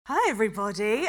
Hi everybody.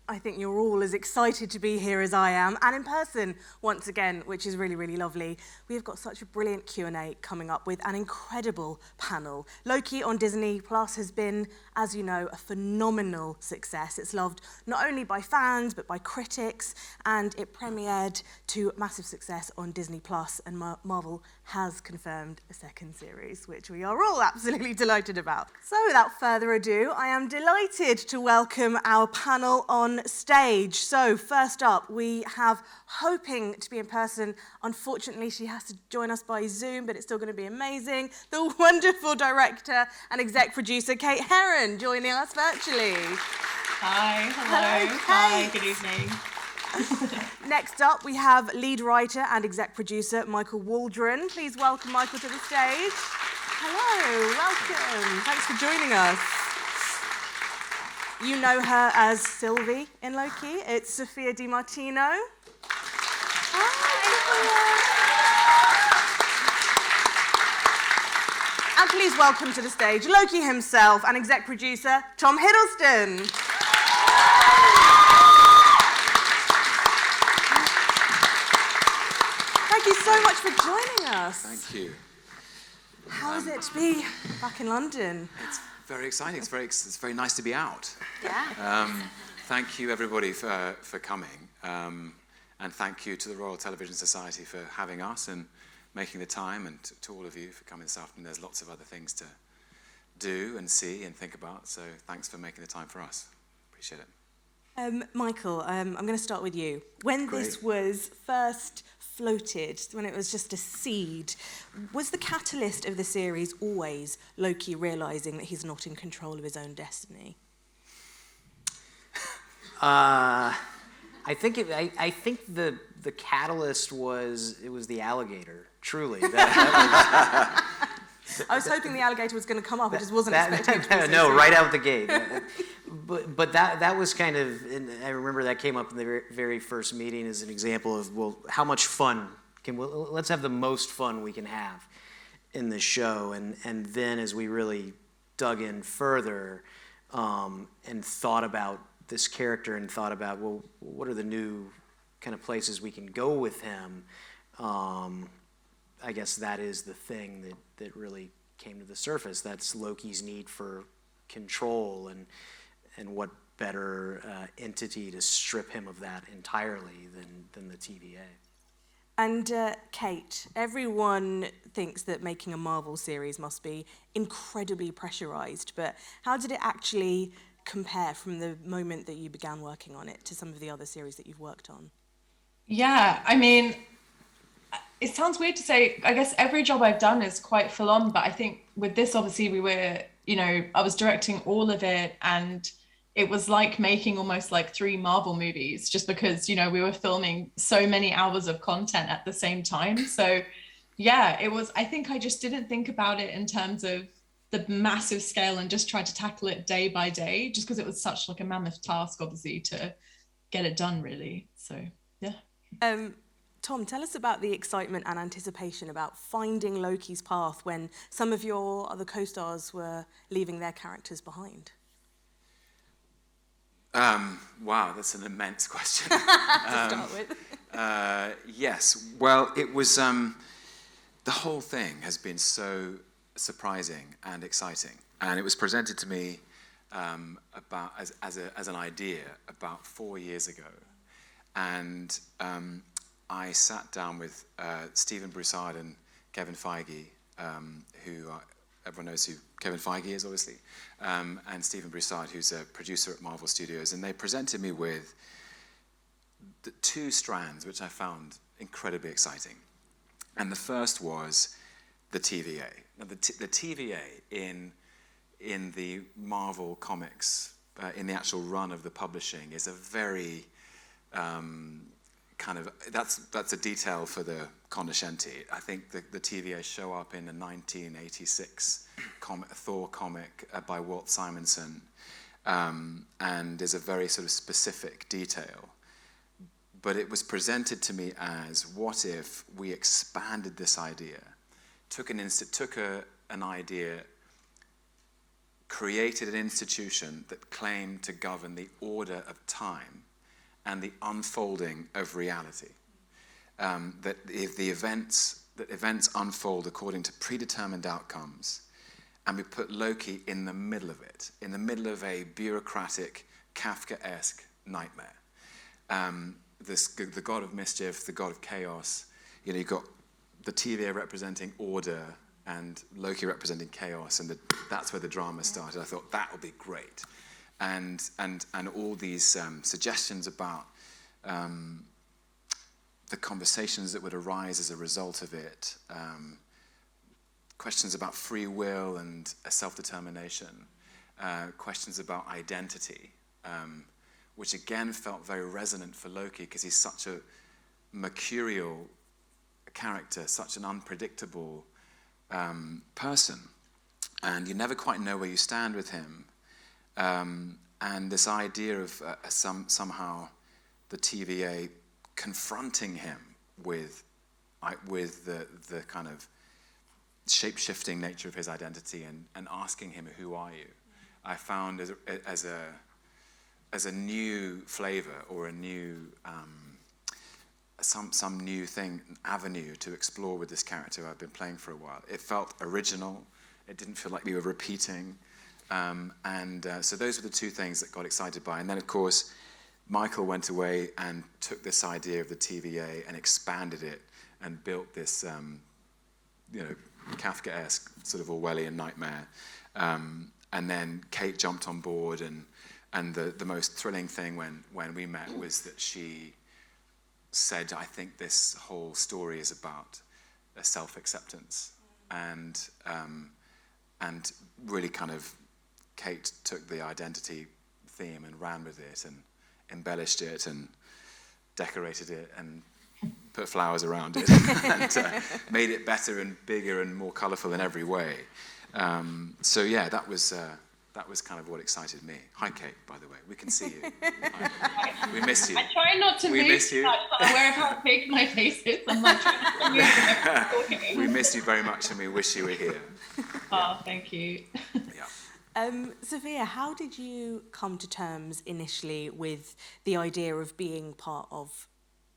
I think you're all as excited to be here as I am, and in person once again, which is really, really lovely. We have got such a brilliant Q&A coming up with an incredible panel. Loki on Disney Plus has been, as you know, a phenomenal success. It's loved not only by fans, but by critics, and it premiered to massive success on Disney Plus, and Marvel has confirmed a second series, which we are all absolutely delighted about. So without further ado, I am delighted to welcome our panel on stage. So first up, we have, hoping to be in person, unfortunately she has to join us by Zoom, but it's still going to be amazing, the wonderful director and exec producer Kate Herron joining us virtually. Hi, hello. Hello, Hi, Kate. good evening. Next up, we have lead writer and exec producer Michael Waldron. Please welcome Michael to the stage. Hello, welcome. Thanks for joining us. You know her as Sylvie in Loki. It's Sophia Di Martino. Hi, Sophia. And please welcome to the stage Loki himself and exec producer Tom Hiddleston. Thank you so much for joining us. Thank you. How is it to be back in London? It's very exciting. It's very nice to be out. Yeah. Thank you, everybody, for coming. And thank you to the Royal Television Society for having us and making the time, and to all of you for coming this afternoon. There's lots of other things to do and see and think about, so thanks for making the time for us. Appreciate it. Michael, I'm going to start with you. When Great. this was first floated, when it was just a seed, was the catalyst of the series always Loki realising that he's not in control of his own destiny? I think the catalyst was the alligator. Truly, I was hoping the alligator was going to come up. I just wasn't expecting it to be so no, soon. right out the gate. But that was kind of, and I remember that came up in the very first meeting as an example of, well, how much fun let's have the most fun we can have in this show, and then as we really dug in further and thought about this character and thought about, well, what are the new kind of places we can go with him, I guess that is the thing that really came to the surface. That's Loki's need for control, and what better entity to strip him of that entirely than the TVA. And Kate, everyone thinks that making a Marvel series must be incredibly pressurized, but how did it actually compare from the moment that you began working on it to some of the other series that you've worked on? Yeah, it sounds weird to say, I guess every job I've done is quite full on, but I think with this, obviously I was directing all of it, and it was like making almost like 3 Marvel movies, just because, we were filming so many hours of content at the same time. So yeah, I think I just didn't think about it in terms of the massive scale and just tried to tackle it day by day, just because it was such like a mammoth task, obviously, to get it done, really. So yeah. Tom, tell us about the excitement and anticipation about finding Loki's path when some of your other co-stars were leaving their characters behind. Wow, that's an immense question. To start with. Yes, well, it was, the whole thing has been so surprising and exciting. And it was presented to me as an idea about 4 years ago. And I sat down with Stephen Broussard and Kevin Feige, who everyone knows who Kevin Feige is, obviously, and Stephen Broussard, who's a producer at Marvel Studios, and they presented me with the 2 strands, which I found incredibly exciting. And the first was the TVA. Now, the TVA in the Marvel comics, in the actual run of the publishing, is a very that's a detail for the cognoscenti. I think the TVA show up in the 1986 Thor comic by Walt Simonson, and is a very sort of specific detail. But it was presented to me as, what if we expanded this idea, took an idea, created an institution that claimed to govern the order of time and the unfolding of reality. That if events unfold according to predetermined outcomes, and we put Loki in the middle of it, in the middle of a bureaucratic, Kafkaesque nightmare. The god of mischief, the god of chaos. You know, you've got the TVA representing order and Loki representing chaos, and that's where the drama started. I thought that would be great, and all these suggestions about the conversations that would arise as a result of it, questions about free will and self-determination, questions about identity, which again felt very resonant for Loki because he's such a mercurial character, such an unpredictable person, and you never quite know where you stand with him. And this idea of somehow the TVA confronting him with the kind of shape-shifting nature of his identity and asking him, "Who are you?" I found as a new flavor or a new some new thing, an avenue to explore with this character I've been playing for a while. It felt original. It didn't feel like we were repeating. So those were the two things that got excited by. And then, of course, Michael went away and took this idea of the TVA and expanded it and built this, Kafkaesque sort of Orwellian nightmare. And then Kate jumped on board, and the most thrilling thing when we met was that she said, "I think this whole story is about a self-acceptance," and really kind of Kate took the identity theme and ran with it and embellished it and decorated it and put flowers around it and made it better and bigger and more colourful in every way. So yeah, that was kind of what excited me. Hi, Kate, by the way. We can see you. Hi. We miss you. I try not to move miss you. much, but I'm aware of how big my face is. I'm like trying not to move. Okay. We miss you very much and we wish you were here. Oh, thank you. Yeah. Sophia, how did you come to terms initially with the idea of being part of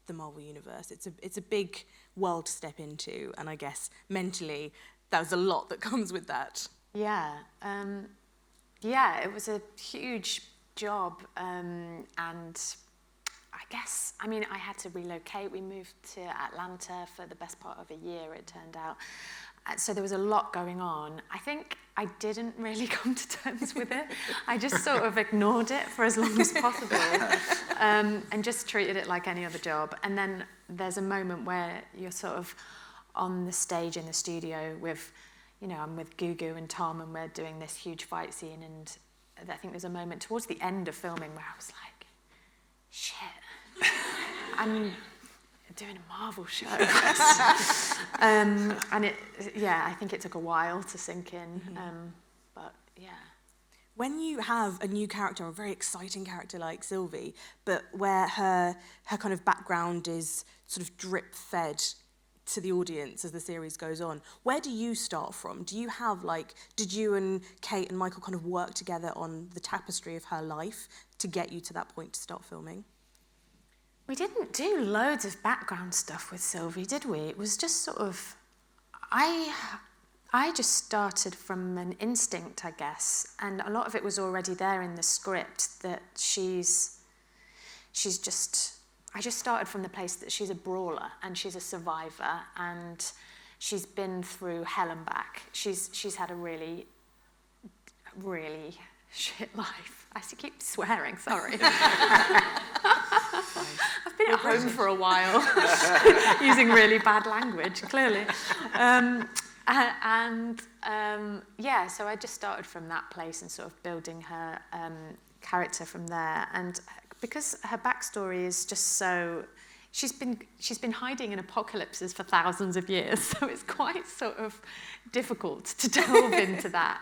the Marvel Universe? It's a big world to step into, and I guess mentally there's a lot that comes with that. Yeah, it was a huge job, and I guess, I had to relocate. We moved to Atlanta for the best part of a year, it turned out. So there was a lot going on. I think I didn't really come to terms with it. I just sort of ignored it for as long as possible, and just treated it like any other job. And then there's a moment where you're sort of on the stage in the studio with, I'm with Gugu and Tom, and we're doing this huge fight scene, and I think there's a moment towards the end of filming where I was like, shit, I'm doing a Marvel show. And I think it took a while to sink in, but yeah. When you have a new character, a very exciting character like Sylvie, but where her kind of background is sort of drip-fed to the audience as the series goes on, where do you start from? Do you have, did you and Kate and Michael kind of work together on the tapestry of her life to get you to that point to start filming? We didn't do loads of background stuff with Sylvie, did we? It was just sort of, I just started from an instinct, I guess, and a lot of it was already there in the script that I just started from the place that she's a brawler and she's a survivor and she's been through hell and back. She's had a really, really shit life. I keep swearing, sorry. I've been at home for a while, using really bad language, clearly. So I just started from that place and sort of building her character from there. And because her backstory is just so, she's been hiding in apocalypses for thousands of years, so it's quite sort of difficult to delve into that.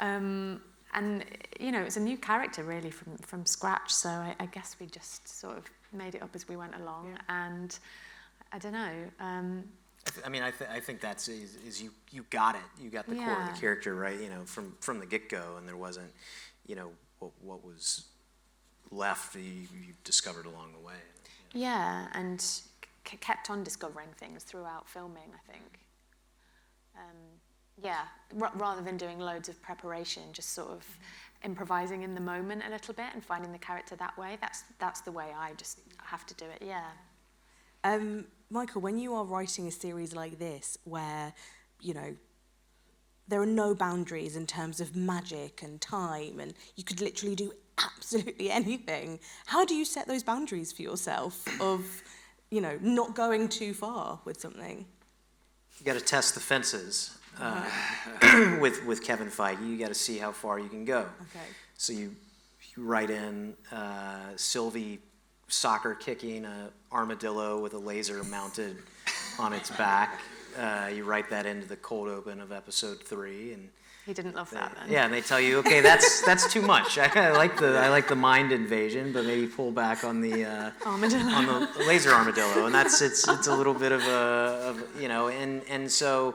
And it's a new character really from scratch, so I guess we just sort of made it up as we went along. And I don't know, I think that's is you got it. You got the core of the character right. You know, from the get go, and there wasn't, you know, what was left. You discovered along the way. You know? Yeah, and kept on discovering things throughout filming. I think. Rather than doing loads of preparation, just sort of improvising in the moment a little bit and finding the character that way. That's the way I just have to do it. Yeah. Michael, when you are writing a series like this, where, you know, there are no boundaries in terms of magic and time, and you could literally do absolutely anything, how do you set those boundaries for yourself of, you know, not going too far with something? You got to test the fences. With Kevin Feige, you got to see how far you can go. Okay. So you write in Sylvie soccer kicking a armadillo with a laser mounted on its back. You write that into the cold open of episode 3, and he didn't love that then. Yeah, and they tell you, okay, that's too much. I like the mind invasion, but maybe pull back on the armadillo, on the laser armadillo, and it's a little bit of you know, and so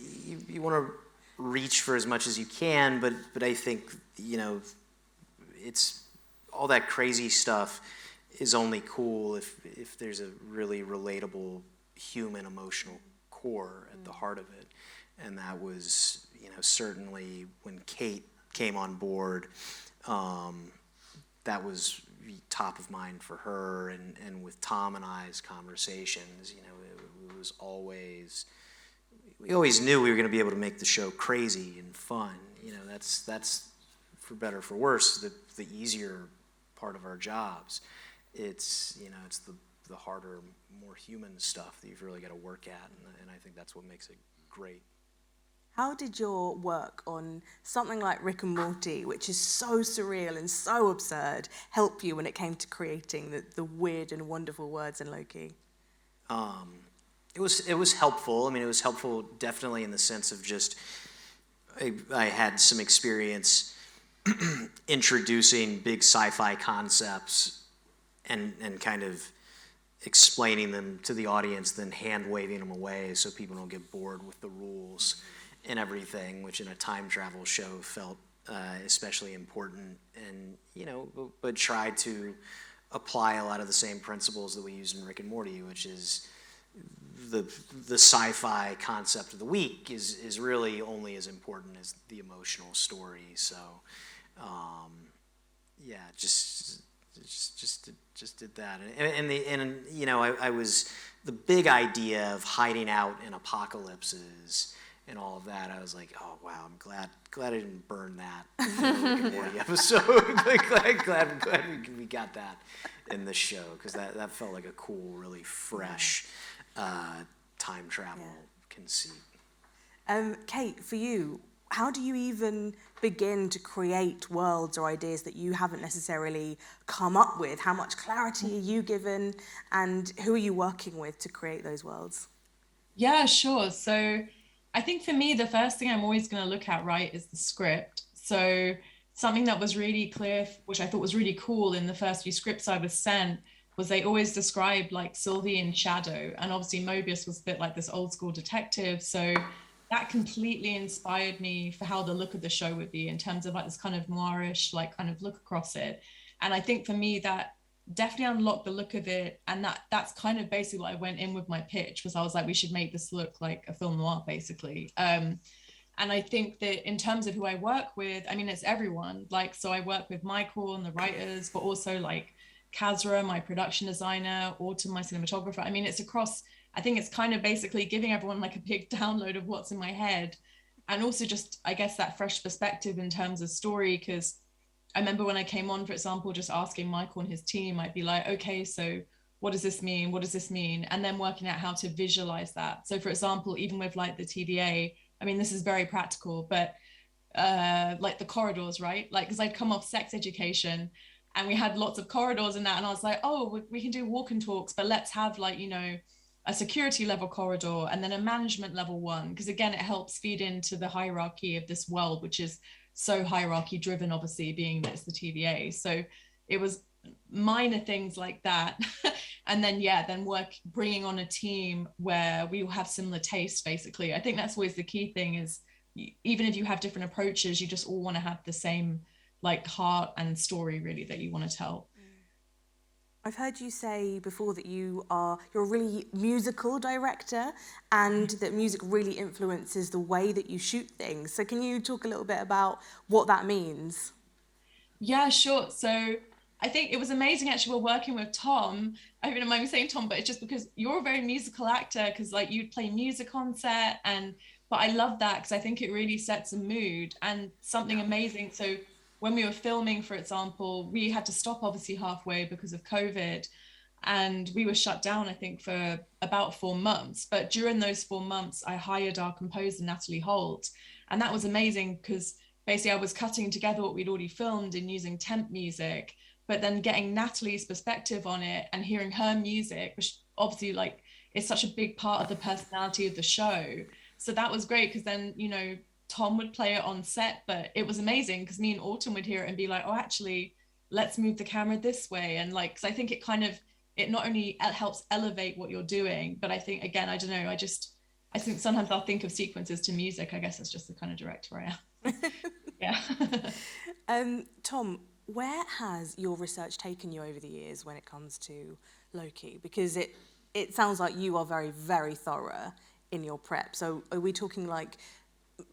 you want to reach for as much as you can, but I think, you know, it's all that crazy stuff is only cool if there's a really relatable human emotional core at the heart of it. And that was, you know, certainly when Kate came on board, that was top of mind for her. And with Tom and I's conversations, you know, it was always, we always knew we were going to be able to make the show crazy and fun. You know, that's for better or for worse, the easier part of our jobs. It's, you know, it's the harder, more human stuff that you've really got to work at, and I think that's what makes it great. How did your work on something like Rick and Morty, which is so surreal and so absurd, help you when it came to creating the weird and wonderful words in Loki? It was helpful. I mean, it was helpful definitely in the sense of just I had some experience introducing big sci-fi concepts and kind of explaining them to the audience, then hand-waving them away so people don't get bored with the rules and everything, which in a time travel show felt especially important. And, you know, but tried to apply a lot of the same principles that we used in Rick and Morty, which is the sci-fi concept of the week is really only as important as the emotional story. So, yeah, just did that, and you know, I was the big idea of hiding out in apocalypses and all of that. I was like, oh wow, I'm glad I didn't burn that in the Rick and Morty episode. glad we got that in the show, because that felt like a cool, really fresh time travel conceit. Kate, for you, how do you even begin to create worlds or ideas that you haven't necessarily come up with? How much clarity are you given, and who are you working with to create those worlds? Yeah, sure. So I think for me, the first thing I'm always going to look at, right, is the script. So something that was really clear, which I thought was really cool in the first few scripts I was sent, was they always described like Sylvie in shadow. And obviously Mobius was a bit like this old school detective. So that completely inspired me for how the look of the show would be in terms of like this kind of noirish, like kind of look across it. And I think for me that definitely unlocked the look of it. And that's kind of basically what I went in with my pitch, was I was like, we should make this look like a film noir, basically. And I think that in terms of who I work with, I mean, it's everyone. Like, so I work with Michael and the writers, but also like Kazra, my production designer, Autumn, my cinematographer. I mean, it's across, I think it's kind of basically giving everyone like a big download of what's in my head. And also just, I guess, that fresh perspective in terms of story. Because I remember when I came on, for example, just asking Michael and his team, I'd be like, okay, so what does this mean? What does this mean? And then working out how to visualize that. So for example, even with like the TVA, I mean, this is very practical, but like the corridors, right? Like, because I'd come off sex education and we had lots of corridors in that. And I was like, oh, we can do walk and talks, but let's have like, you know, a security level corridor and then a management level one. Because again, it helps feed into the hierarchy of this world, which is so hierarchy driven, obviously, being that it's the TVA. So it was minor things like that. And then bringing on a team where we will have similar tastes, basically. I think that's always the key thing, is even if you have different approaches, you just all want to have the same like heart and story really that you want to tell. I've heard you say before that you're a really musical director, and that music really influences the way that you shoot things. So can you talk a little bit about what that means? Yeah, sure. So I think it was amazing actually, we're working with Tom. I hope you don't mind me saying Tom, but it's just because you're a very musical actor, because like you'd play music on set, but I love that because I think it really sets a mood and something amazing. So when we were filming, for example, we had to stop obviously halfway because of COVID, and we were shut down, I think, for about 4 months. But during those 4 months, I hired our composer, Natalie Holt. And that was amazing because basically I was cutting together what we'd already filmed and using temp music, but then getting Natalie's perspective on it and hearing her music, which obviously like is such a big part of the personality of the show. So that was great, because then, you know, Tom would play it on set, but it was amazing because me and Autumn would hear it and be like, oh, actually, let's move the camera this way. And like, because I think it not only helps elevate what you're doing, but I think, again, I don't know, I think sometimes I'll think of sequences to music. I guess that's just the kind of director I am. Yeah. Tom, where has your research taken you over the years when it comes to Loki? Because it sounds like you are very, very thorough in your prep. So are we talking like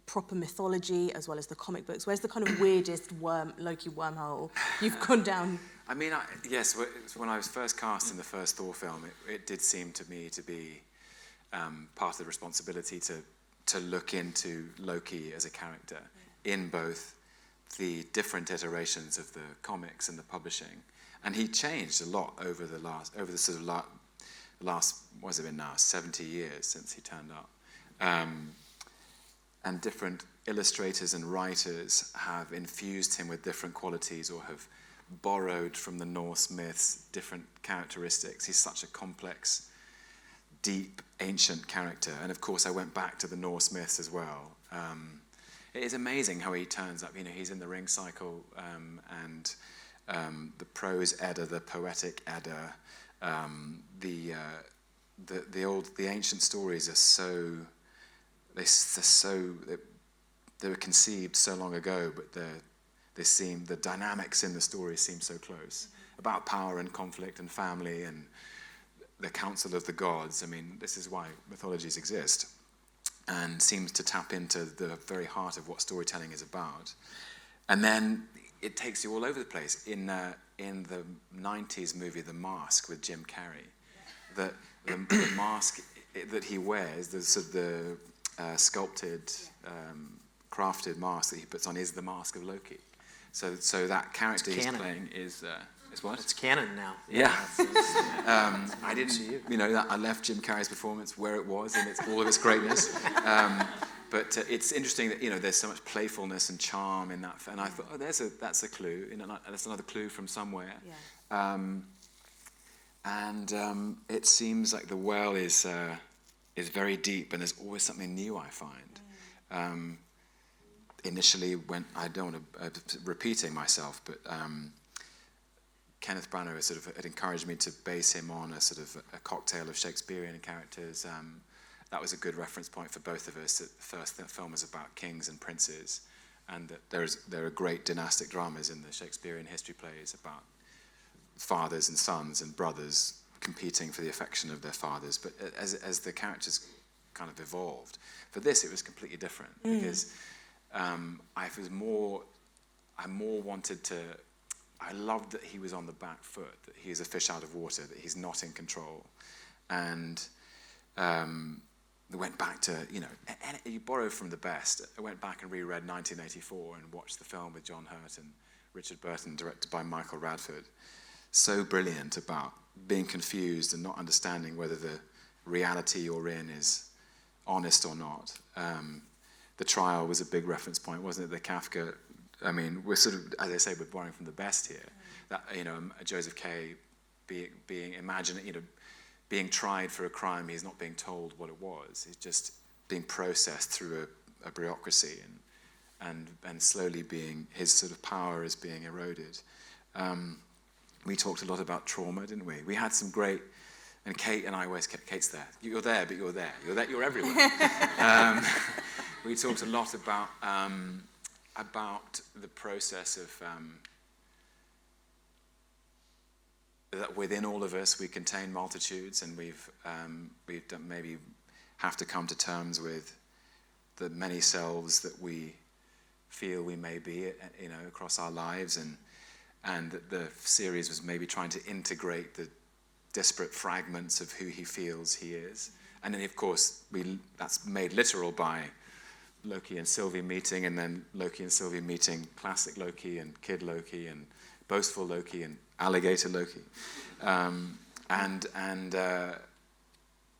proper mythology as well as the comic books? Where's the kind of weirdest Loki wormhole you've gone down? I mean, yes, when I was first cast in the first Thor film, it did seem to me to be part of the responsibility to look into Loki as a character in both the different iterations of the comics and the publishing. And he changed a lot over the sort of last, what has it been now, 70 years since he turned up. And different illustrators and writers have infused him with different qualities or have borrowed from the Norse myths different characteristics. He's such a complex, deep, ancient character. And of course, I went back to the Norse myths as well. It is amazing how he turns up. You know, he's in the Ring Cycle and the prose Edda, the poetic Edda. The ancient stories are so. They were conceived so long ago, but the dynamics in the story seem so close, about power and conflict and family and the council of the gods. I mean, this is why mythologies exist, and seems to tap into the very heart of what storytelling is about. And then it takes you all over the place. In the 90s movie The Mask with Jim Carrey, the mask that he wears, the sculpted, crafted mask that he puts on is the mask of Loki. So that character he's playing is what? It's canon now. Yeah. I didn't, I left Jim Carrey's performance where it was in all of its greatness. But it's interesting that, there's so much playfulness and charm in that. And I thought, that's a clue. That's another clue from somewhere. Yeah. It seems like the well is very deep, and there's always something new, I find. Initially, when I don't want to repeating myself, but Kenneth Branagh had encouraged me to base him on a cocktail of Shakespearean characters. That was a good reference point for both of us. The first film is about kings and princes, and that there are great dynastic dramas in the Shakespearean history plays about fathers and sons and brothers competing for the affection of their fathers. But as the characters kind of evolved, for this it was completely different, because I loved that he was on the back foot, that he is a fish out of water, that he's not in control. And went back to, you borrow from the best. I went back and reread 1984 and watched the film with John Hurt and Richard Burton, directed by Michael Radford. So brilliant about being confused and not understanding whether the reality you're in is honest or not. The Trial was a big reference point, wasn't it? The Kafka, we're sort of, as I say, we're borrowing from the best here. That, Joseph K. being tried for a crime, he's not being told what it was. He's just being processed through a bureaucracy and slowly his sort of power is being eroded. we talked a lot about trauma, didn't we? We had some great, and Kate and I always kept, Kate's there. You're there, but you're there. You're there, you're everywhere. We talked a lot about the process of that within all of us we contain multitudes, and we've done, maybe have to come to terms with the many selves that we feel we may be, you know, across our lives, and that the series was maybe trying to integrate the disparate fragments of who he feels he is. And then, of course, that's made literal by Loki and Sylvie meeting, and then Loki and Sylvie meeting classic Loki and kid Loki and boastful Loki and alligator Loki.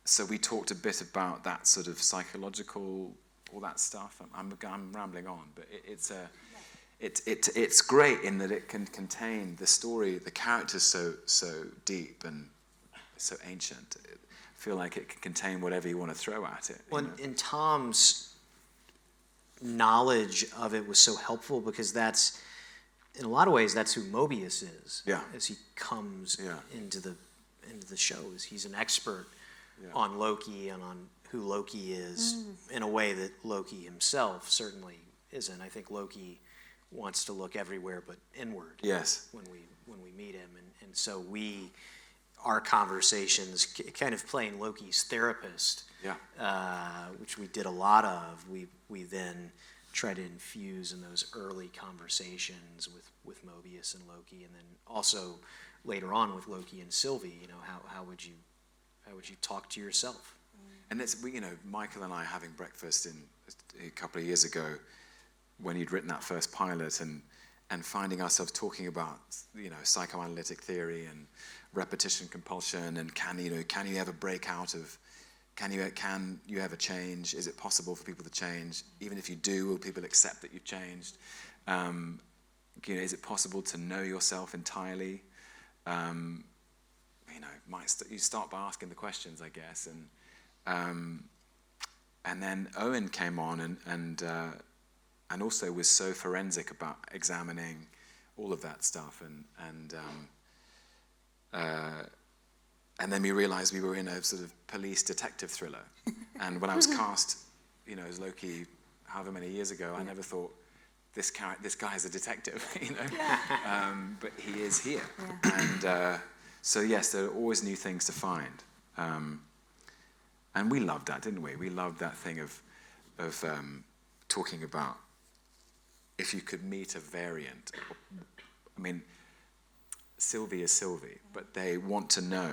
So we talked a bit about that sort of psychological, all that stuff. I'm rambling on, but it's great in that it can contain the story, the characters so deep and so ancient. I feel like it can contain whatever you want to throw at it. Well, and Tom's knowledge of it was so helpful, because that's, in a lot of ways, that's who Mobius is. Yeah. As he comes into the show, is he's an expert Yeah. on Loki and on who Loki is in a way that Loki himself certainly isn't. I think Loki wants to look everywhere but inward. Yes. When we meet him, and so our conversations, kind of playing Loki's therapist, which we did a lot of. We then try to infuse in those early conversations with Mobius and Loki, and then also later on with Loki and Sylvie. You know, how would you talk to yourself? And it's, you know, Michael and I having breakfast a couple of years ago, when you'd written that first pilot, and finding ourselves talking about, you know, psychoanalytic theory and repetition compulsion, and can you ever break out of, can you ever change? Is it possible for people to change? Even if you do, will people accept that you've changed? You know, is it possible to know yourself entirely? You know, you start by asking the questions, I guess, and then Owen came on and also was so forensic about examining all of that stuff, and then we realized we were in a sort of police detective thriller. And when I was cast, you know, as Loki, however many years ago, I never thought this guy is a detective, you know. But he is here, and so yes, there are always new things to find, and we loved that, didn't we? We loved that thing of talking about if you could meet a variant. I mean, Sylvie is Sylvie, but they want to know,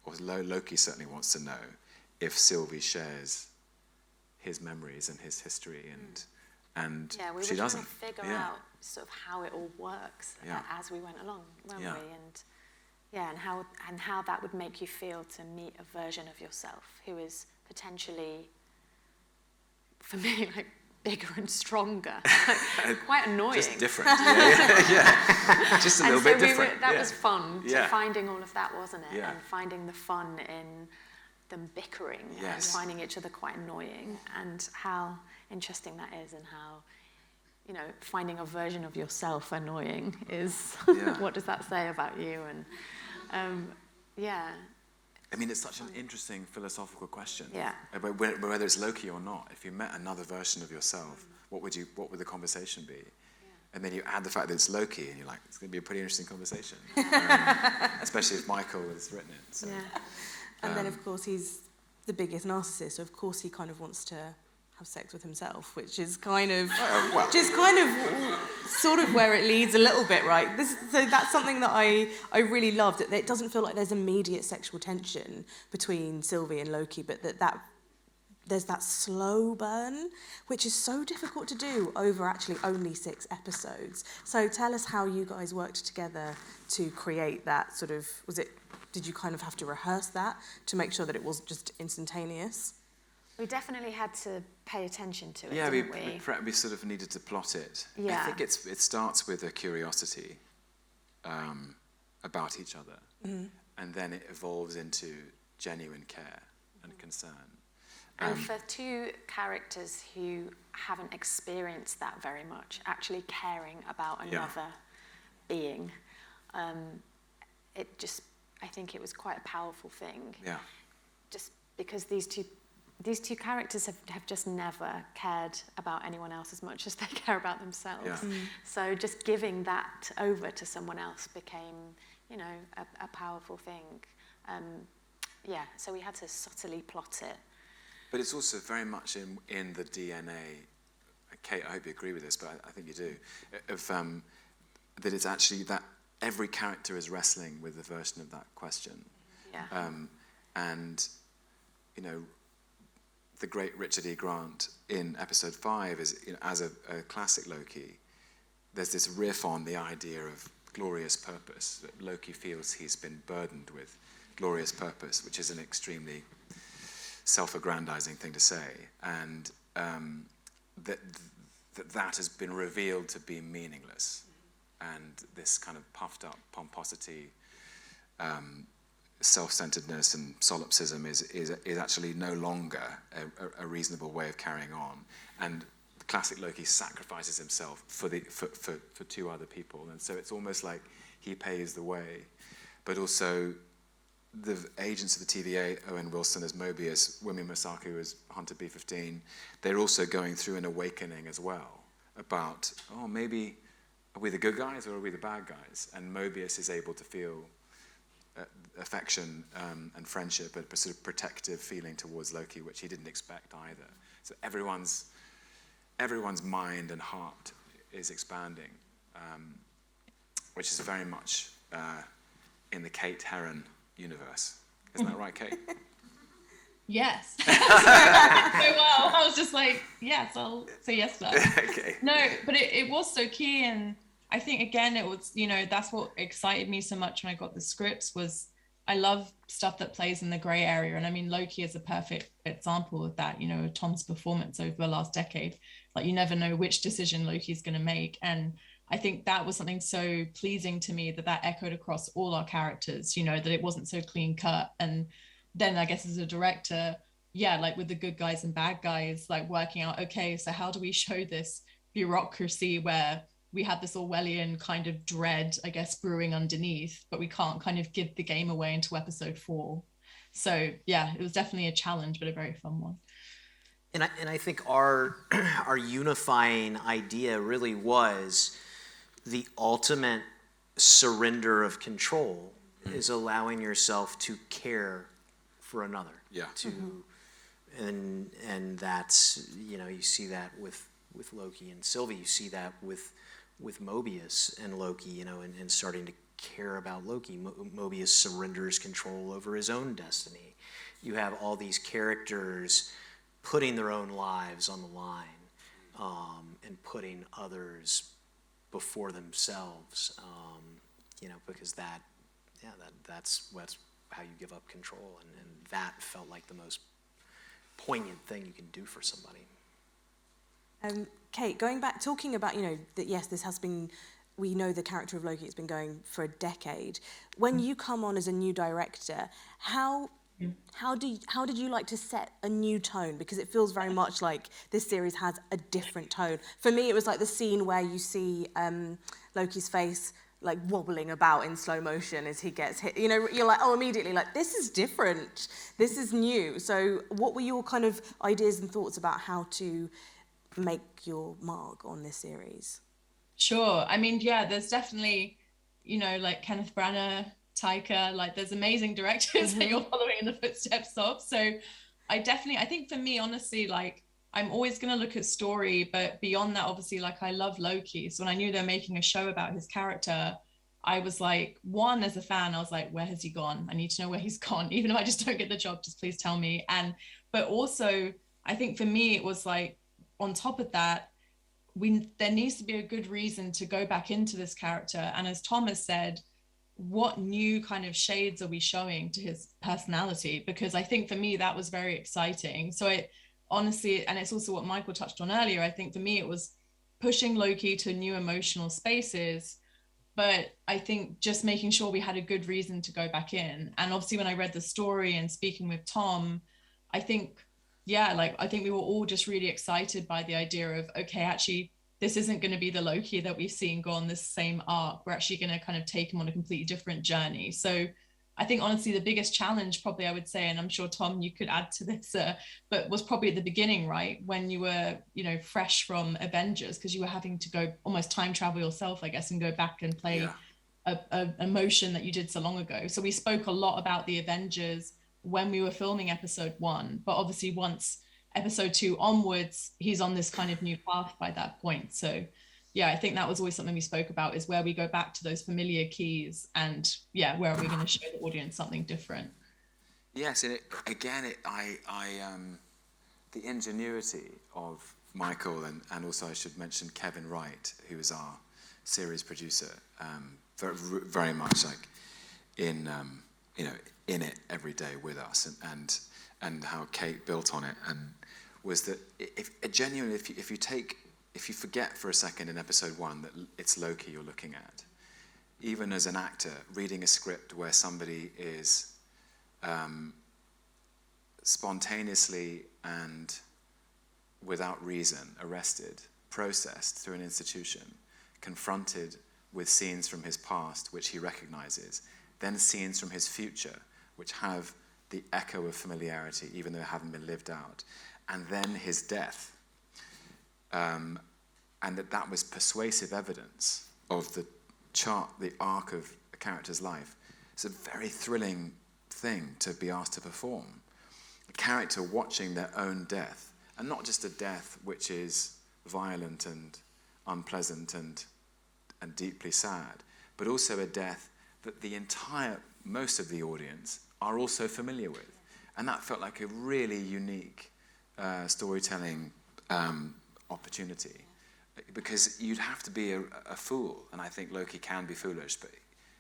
or Loki certainly wants to know, if Sylvie shares his memories and his history, and we were she doesn't. Trying to figure out sort of how it all works as we went along, weren't we? And how that would make you feel to meet a version of yourself who is potentially, for me, like bigger and stronger, quite annoying. Just different, yeah. Just a little bit different. That was fun, finding all of that, wasn't it? And finding the fun in them bickering and finding each other quite annoying, and how interesting that is, and how, you know, finding a version of yourself annoying is, what does that say about you? And I mean, it's such an interesting philosophical question. Yeah. About whether it's Loki or not. If you met another version of yourself, what would the conversation be? Yeah. And then you add the fact that it's Loki, and you're like, it's going to be a pretty interesting conversation. Especially if Michael has written it. So. Yeah. And then, of course, he's the biggest narcissist, so of course he kind of wants to have sex with himself, which is kind of sort of where it leads a little bit, right? So that's something that I really loved, that it doesn't feel like there's immediate sexual tension between Sylvie and Loki, but that there's that slow burn, which is so difficult to do over actually only 6 episodes. So tell us how you guys worked together to create that sort of, did you kind of have to rehearse that to make sure that it wasn't just instantaneous? We definitely had to pay attention to it, Yeah, didn't we? we sort of needed to plot it. Yeah. I think it starts with a curiosity about each other, and then it evolves into genuine care and concern. And for 2 characters who haven't experienced that very much, actually caring about another being, I think it was quite a powerful thing. Yeah. Just because these two characters have just never cared about anyone else as much as they care about themselves. Yeah. So just giving that over to someone else became, you know, a powerful thing. So we had to subtly plot it. But it's also very much in the DNA, Kate, I hope you agree with this, but I think you do, of that it's actually that every character is wrestling with a version of that question. Yeah. And, you know, the great Richard E. Grant in episode 5 is, you know, as a classic Loki, there's this riff on the idea of glorious purpose, that Loki feels he's been burdened with glorious purpose, which is an extremely self-aggrandizing thing to say, and that has been revealed to be meaningless, and this kind of puffed up pomposity, self-centeredness and solipsism is actually no longer a reasonable way of carrying on. And classic Loki sacrifices himself for two other people, and so it's almost like he pays the way. But also, the agents of the TVA, Owen Wilson as Mobius, Wumi Masaku as Hunter B-15, they're also going through an awakening as well about, oh, maybe are we the good guys or are we the bad guys? And Mobius is able to feel affection and friendship, a sort of protective feeling towards Loki, which he didn't expect either. So everyone's mind and heart is expanding, which is very much in the Kate Herron universe. Isn't that right, Kate? Yes. So well, I was just like, yes, I'll say yes to that. Okay. No, but it was so key, and I think again it was, you know, that's what excited me so much when I got the scripts. Was I love stuff that plays in the gray area, and I mean Loki is a perfect example of that. You know, Tom's performance over the last decade, like you never know which decision Loki's going to make, and I think that was something so pleasing to me that echoed across all our characters, you know, that it wasn't so clean cut. And then I guess as a director, yeah, like with the good guys and bad guys, like working out, okay, so how do we show this bureaucracy where we have this Orwellian kind of dread, I guess, brewing underneath, but we can't kind of give the game away until episode 4. So yeah, it was definitely a challenge, but a very fun one. And I think our unifying idea really was the ultimate surrender of control is allowing yourself to care for another. Yeah. And that's, you know, you see that with Loki and Sylvie. You see that with Mobius and Loki, you know, and starting to care about Loki. Mobius surrenders control over his own destiny. You have all these characters putting their own lives on the line, and putting others before themselves, you know, because that's how you give up control, and that felt like the most poignant thing you can do for somebody. Kate, going back, talking about, you know, that yes, this has been, we know the character of Loki has been going for a decade. When you come on as a new director, how did you like to set a new tone? Because it feels very much like this series has a different tone. For me, it was like the scene where you see Loki's face like wobbling about in slow motion as he gets hit. You know, you're like, oh, immediately, like, this is different. This is new. So what were your kind of ideas and thoughts about how to make your mark on this series? Sure. I mean, yeah, there's definitely, you know, like Kenneth Branagh, Taika, like there's amazing directors that you're following in the footsteps of. So I think for me, honestly, like I'm always going to look at story, but beyond that, obviously, like I love Loki. So when I knew they're making a show about his character, I was like, one, as a fan, I was like, where has he gone? I need to know where he's gone. Even if I just don't get the job, just please tell me. But also, I think for me, it was like, on top of that, there needs to be a good reason to go back into this character. And as Thomas said, what new kind of shades are we showing to his personality? Because I think for me, that was very exciting. So it honestly, and it's also what Michael touched on earlier, I think for me, it was pushing Loki to new emotional spaces. But I think just making sure we had a good reason to go back in. And obviously when I read the story and speaking with Tom, I think we were all just really excited by the idea of, okay, actually, this isn't going to be the Loki that we've seen go on this same arc. We're actually going to kind of take him on a completely different journey. So I think honestly the biggest challenge probably I would say, and I'm sure Tom you could add to this, but was probably at the beginning, right, when you were, you know, fresh from Avengers, because you were having to go almost time travel yourself, I guess, and go back and play a emotion that you did so long ago. So we spoke a lot about the Avengers when we were filming episode 1, but obviously once episode 2 onwards, he's on this kind of new path by that point. So yeah, I think that was always something we spoke about, is where we go back to those familiar keys and yeah, where are we going to show the audience something different? Yes, and the ingenuity of Michael, and also I should mention Kevin Wright, who is our series producer, very much like in in it every day with us, and how Kate built on it, and was that if you forget for a second in episode 1 that it's Loki you're looking at, even as an actor reading a script where somebody is spontaneously and without reason arrested, processed through an institution, confronted with scenes from his past which he recognizes, then scenes from his future which have the echo of familiarity even though they haven't been lived out, and then his death, and that was persuasive evidence of the arc of a character's life. It's a very thrilling thing to be asked to perform. A character watching their own death, and not just a death which is violent and unpleasant and deeply sad, but also a death that most of the audience are also familiar with. And that felt like a really unique storytelling opportunity, because you'd have to be a fool, and I think Loki can be foolish, but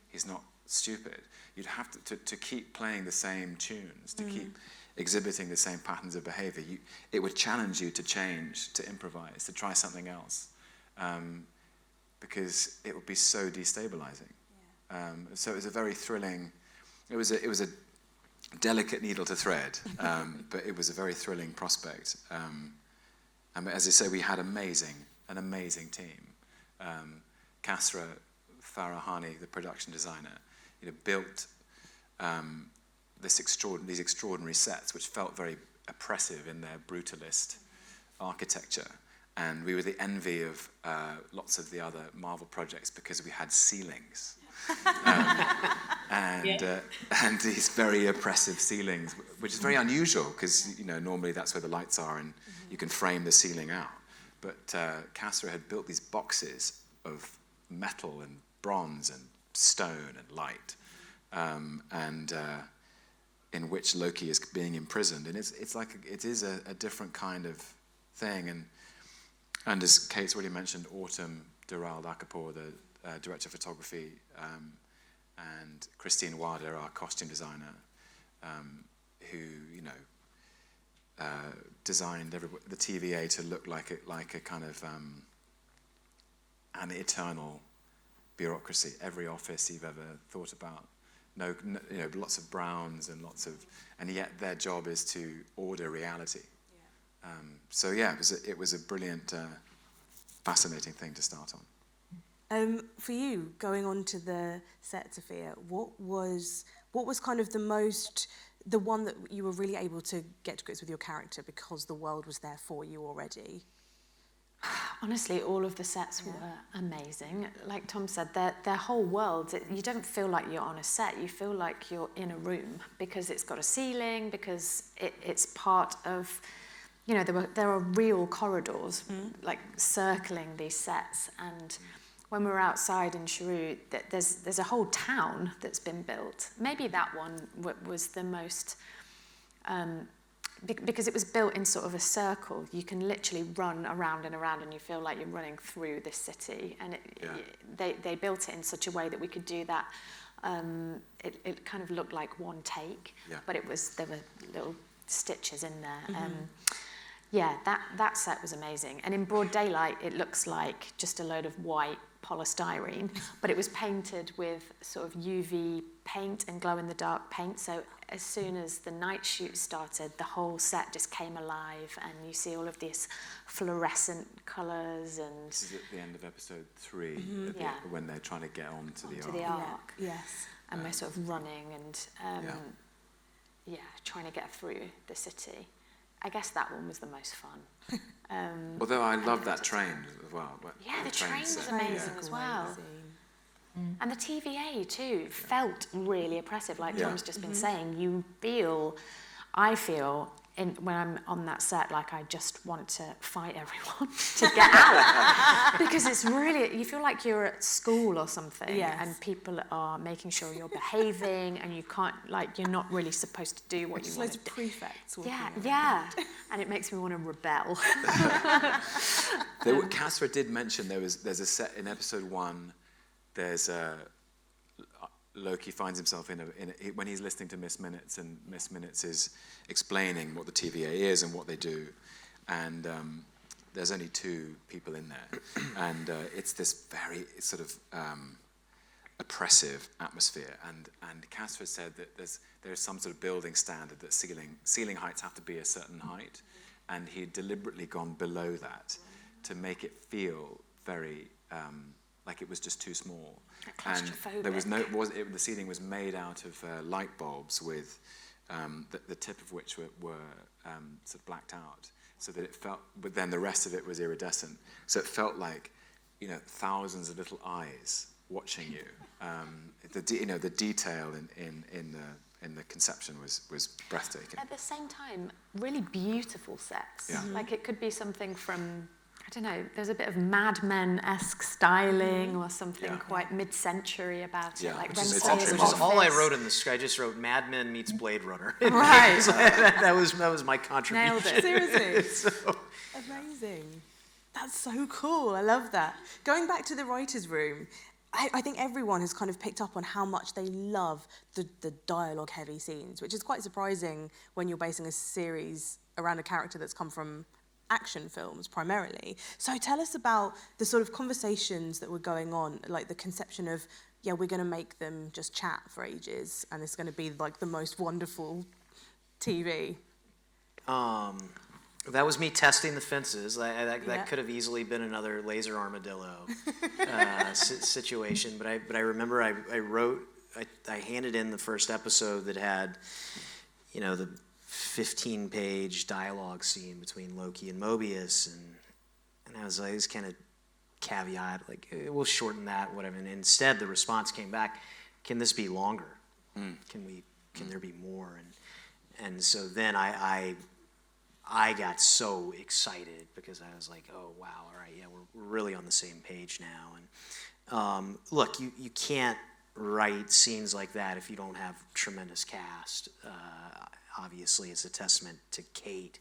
he's not stupid. You'd have to keep playing the same tunes, to keep exhibiting the same patterns of behavior. It would challenge you to change, to improvise, to try something else, because it would be so destabilizing. So it was a very thrilling, it was a delicate needle to thread, but it was a very thrilling prospect. And as I say, we had an amazing team. Kasra Farahani, the production designer, built these extraordinary sets, which felt very oppressive in their brutalist architecture. And we were the envy of lots of the other Marvel projects because we had ceilings. And these very oppressive ceilings, which is very unusual because normally that's where the lights are and you can frame the ceiling out. But Kasra had built these boxes of metal and bronze and stone and light, and in which Loki is being imprisoned, and it is a different kind of thing. And as Kate's already mentioned, Autumn Durald Akapour, the director of photography, and Christine Wilder, our costume designer, who designed the TVA to look like a kind of an eternal bureaucracy. Every office you've ever thought about, lots of browns and yet their job is to order reality. So yeah, it was a brilliant, fascinating thing to start on. For you, going onto the set, Sophia, what was kind of the one that you were really able to get to grips with your character because the world was there for you already? Honestly, all of the sets were amazing. Like Tom said, their whole world, you don't feel like you're on a set, you feel like you're in a room because it's got a ceiling, because it's part of, there are real corridors like circling these sets. And when we were outside in Cheru, there's a whole town that's been built. Maybe that one was the most, because it was built in sort of a circle. You can literally run around and around and you feel like you're running through this city. And they built it in such a way that we could do that. It kind of looked like one take, but there were little stitches in there. Yeah, that set was amazing. And in broad daylight, it looks like just a load of white polystyrene, but it was painted with sort of UV paint and glow-in-the-dark paint. So as soon as the night shoot started, the whole set just came alive, and you see all of these fluorescent colours. And this is at the end of episode 3, when they're trying to get onto the Ark. Ark. Yes. And we're sort of running and trying to get through the city. I guess that one was the most fun. Although I love that train as well. Yeah, the train was set. amazing as well. And the TVA too felt really oppressive, like Tom's just been saying. I feel, when I'm on that set, like I just want to fight everyone to get out. Because it's really, you feel like you're at school or something, and people are making sure you're behaving, and you can't, like, you're not really supposed to do what you want to do. Prefects. Yeah. And it makes me want to rebel. Casper did mention there's a set in episode 1. There's Loki finds himself when he's listening to Miss Minutes, and Miss Minutes is explaining what the TVA is and what they do, and there's only 2 people in there, and it's this very sort of oppressive atmosphere, and Casper said that there's some sort of building standard that ceiling heights have to be a certain height, and he'd deliberately gone below that to make it feel very like it was just too small. And there was the ceiling was made out of light bulbs with the tip of which were sort of blacked out, so that it felt, but then the rest of it was iridescent. So it felt like, thousands of little eyes watching you. The detail in the conception was breathtaking. At the same time, really beautiful sets. Yeah. Like it could be something from, I don't know, there's a bit of Mad Men-esque styling or something quite mid-century about it. Like which is all I wrote in the script. I just wrote Mad Men meets Blade Runner. Right. that was my contribution. Nailed it. Seriously. Amazing. That's so cool. I love that. Going back to the writer's room, I think everyone has kind of picked up on how much they love the dialogue-heavy scenes, which is quite surprising when you're basing a series around a character that's come from action films primarily. So tell us about the sort of conversations that were going on, like the conception of, we're going to make them just chat for ages, and it's going to be like the most wonderful TV. That was me testing the fences. That could have easily been another Laser Armadillo situation. But I remember I handed in the first episode that had, the 15-page dialogue scene between Loki and Mobius, and I was like, this kind of caveat, like, we'll shorten that, whatever. And instead, the response came back, can this be longer? Can there be more? And so then I got so excited because I was like, oh, wow, all right, we're really on the same page now. And look, you can't write scenes like that if you don't have tremendous cast. Obviously, it's a testament to Kate,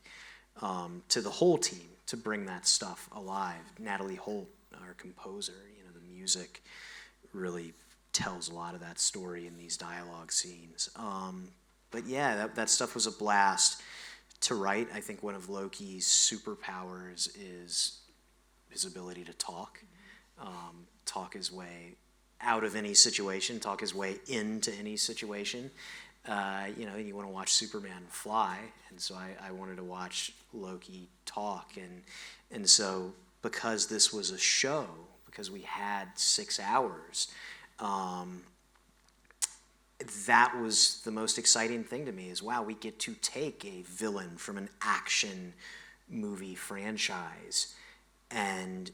to the whole team, to bring that stuff alive. Natalie Holt, our composer, the music really tells a lot of that story in these dialogue scenes. But that stuff was a blast to write. I think one of Loki's superpowers is his ability to talk his way out of any situation, talk his way into any situation. You want to watch Superman fly, and so I wanted to watch Loki talk, and so because this was a show, because we had 6 hours, that was the most exciting thing to me. Is wow, we get to take a villain from an action movie franchise and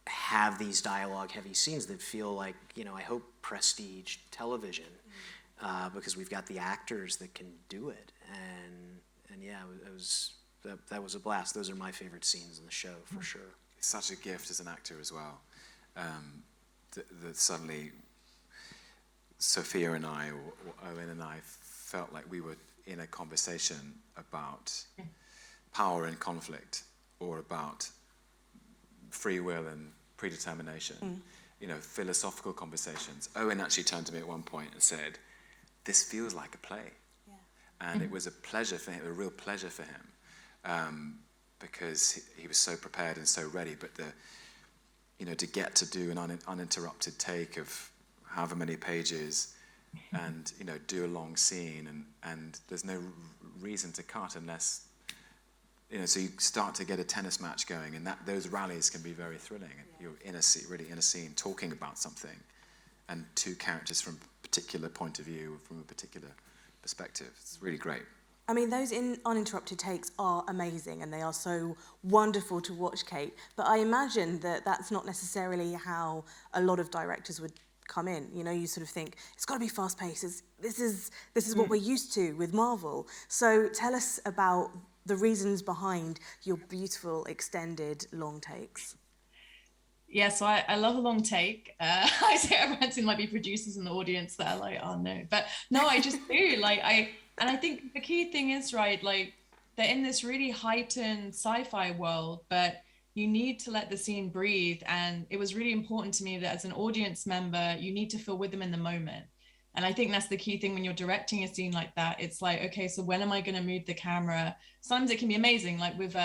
have these dialogue-heavy scenes that feel like, I hope prestige television. Because we've got the actors that can do it, and that was a blast. Those are my favorite scenes in the show for sure. It's such a gift as an actor as well. That suddenly Sophia and I, or Owen and I, felt like we were in a conversation about power and conflict, or about free will and predetermination. Philosophical conversations. Owen actually turned to me at one point and said, this feels like a play. And it was a pleasure for him, a real pleasure for him, because he was so prepared and so ready. But to get to do an uninterrupted take of however many pages, and do a long scene, and there's no reason to cut unless so you start to get a tennis match going, and those rallies can be very thrilling. You're really in a scene talking about something, and two characters from a particular point of view, from a particular perspective. It's really great. I mean, those uninterrupted takes are amazing, and they are so wonderful to watch, Kate. But I imagine that that's not necessarily how a lot of directors would come in. You sort of think it's got to be fast-paced. This is what we're used to with Marvel. So tell us about the reasons behind your beautiful extended long takes. Yeah, so I love a long take. I say everyone's might be producers in the audience that are like, oh no, but no, I just do. And I think the key thing is, right, like they're in this really heightened sci-fi world, but you need to let the scene breathe. And it was really important to me that as an audience member, you need to feel with them in the moment. And I think that's the key thing when you're directing a scene like that. It's like, okay, so when am I going to move the camera? Sometimes it can be amazing, like with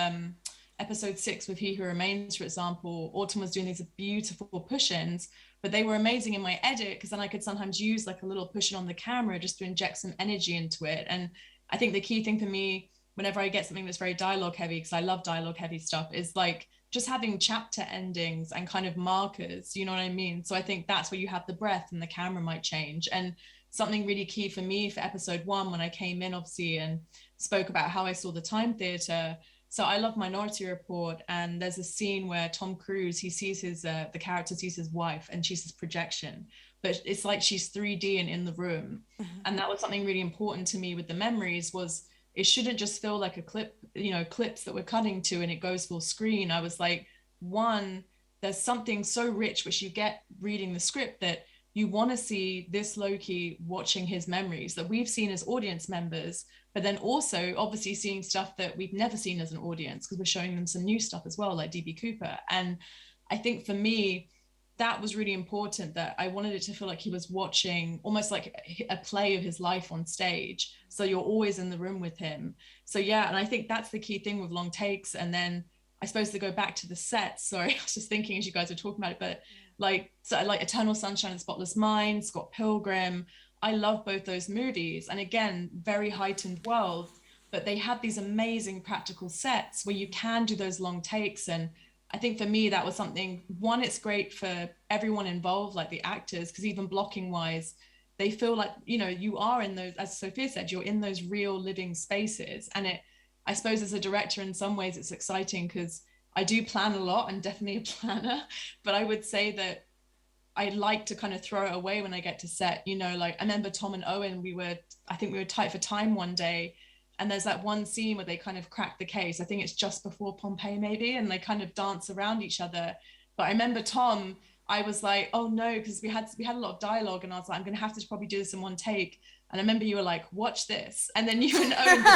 episode 6 with He Who Remains, for example. Autumn was doing these beautiful push-ins, but they were amazing in my edit, because then I could sometimes use like a little push-in on the camera just to inject some energy into it. And I think the key thing for me, whenever I get something that's very dialogue heavy, because I love dialogue heavy stuff, is like just having chapter endings and kind of markers, you know what I mean? So I think that's where you have the breath and the camera might change. And something really key for me for episode 1, when I came in obviously and spoke about how I saw the time theater. So I love Minority Report, and there's a scene where Tom Cruise, he sees the character sees his wife, and she's his projection, but it's like she's 3D and in the room. Mm-hmm. And that was something really important to me with the memories, was it shouldn't just feel like a clip, clips that we're cutting to and it goes full screen. I was like, one, there's something so rich which you get reading the script, that you want to see this Loki watching his memories that we've seen as audience members, but then also obviously seeing stuff that we've never seen as an audience, because we're showing them some new stuff as well, like DB Cooper. And I think for me, that was really important, that I wanted it to feel like he was watching almost like a play of his life on stage. So you're always in the room with him. So yeah, and I think that's the key thing with long takes. And then I suppose to go back to the sets, sorry, I was just thinking as you guys were talking about it, but like Eternal Sunshine of the Spotless Mind, Scott Pilgrim, I love both those movies. And again, very heightened world, but they have these amazing practical sets where you can do those long takes. And I think for me, that was something, one, it's great for everyone involved, like the actors, because even blocking wise, they feel like, you are in those, as Sophia said, you're in those real living spaces. And I suppose as a director, in some ways it's exciting, because I do plan a lot and definitely a planner, but I would say that I like to kind of throw it away when I get to set, like I remember Tom and Owen, I think we were tight for time one day. And there's that one scene where they kind of crack the case. I think it's just before Pompeii maybe, and they kind of dance around each other. But I remember Tom, I was like, oh no, because we had a lot of dialogue, and I was like, I'm going to have to probably do this in one take. And I remember you were like, watch this. And then you and Owen did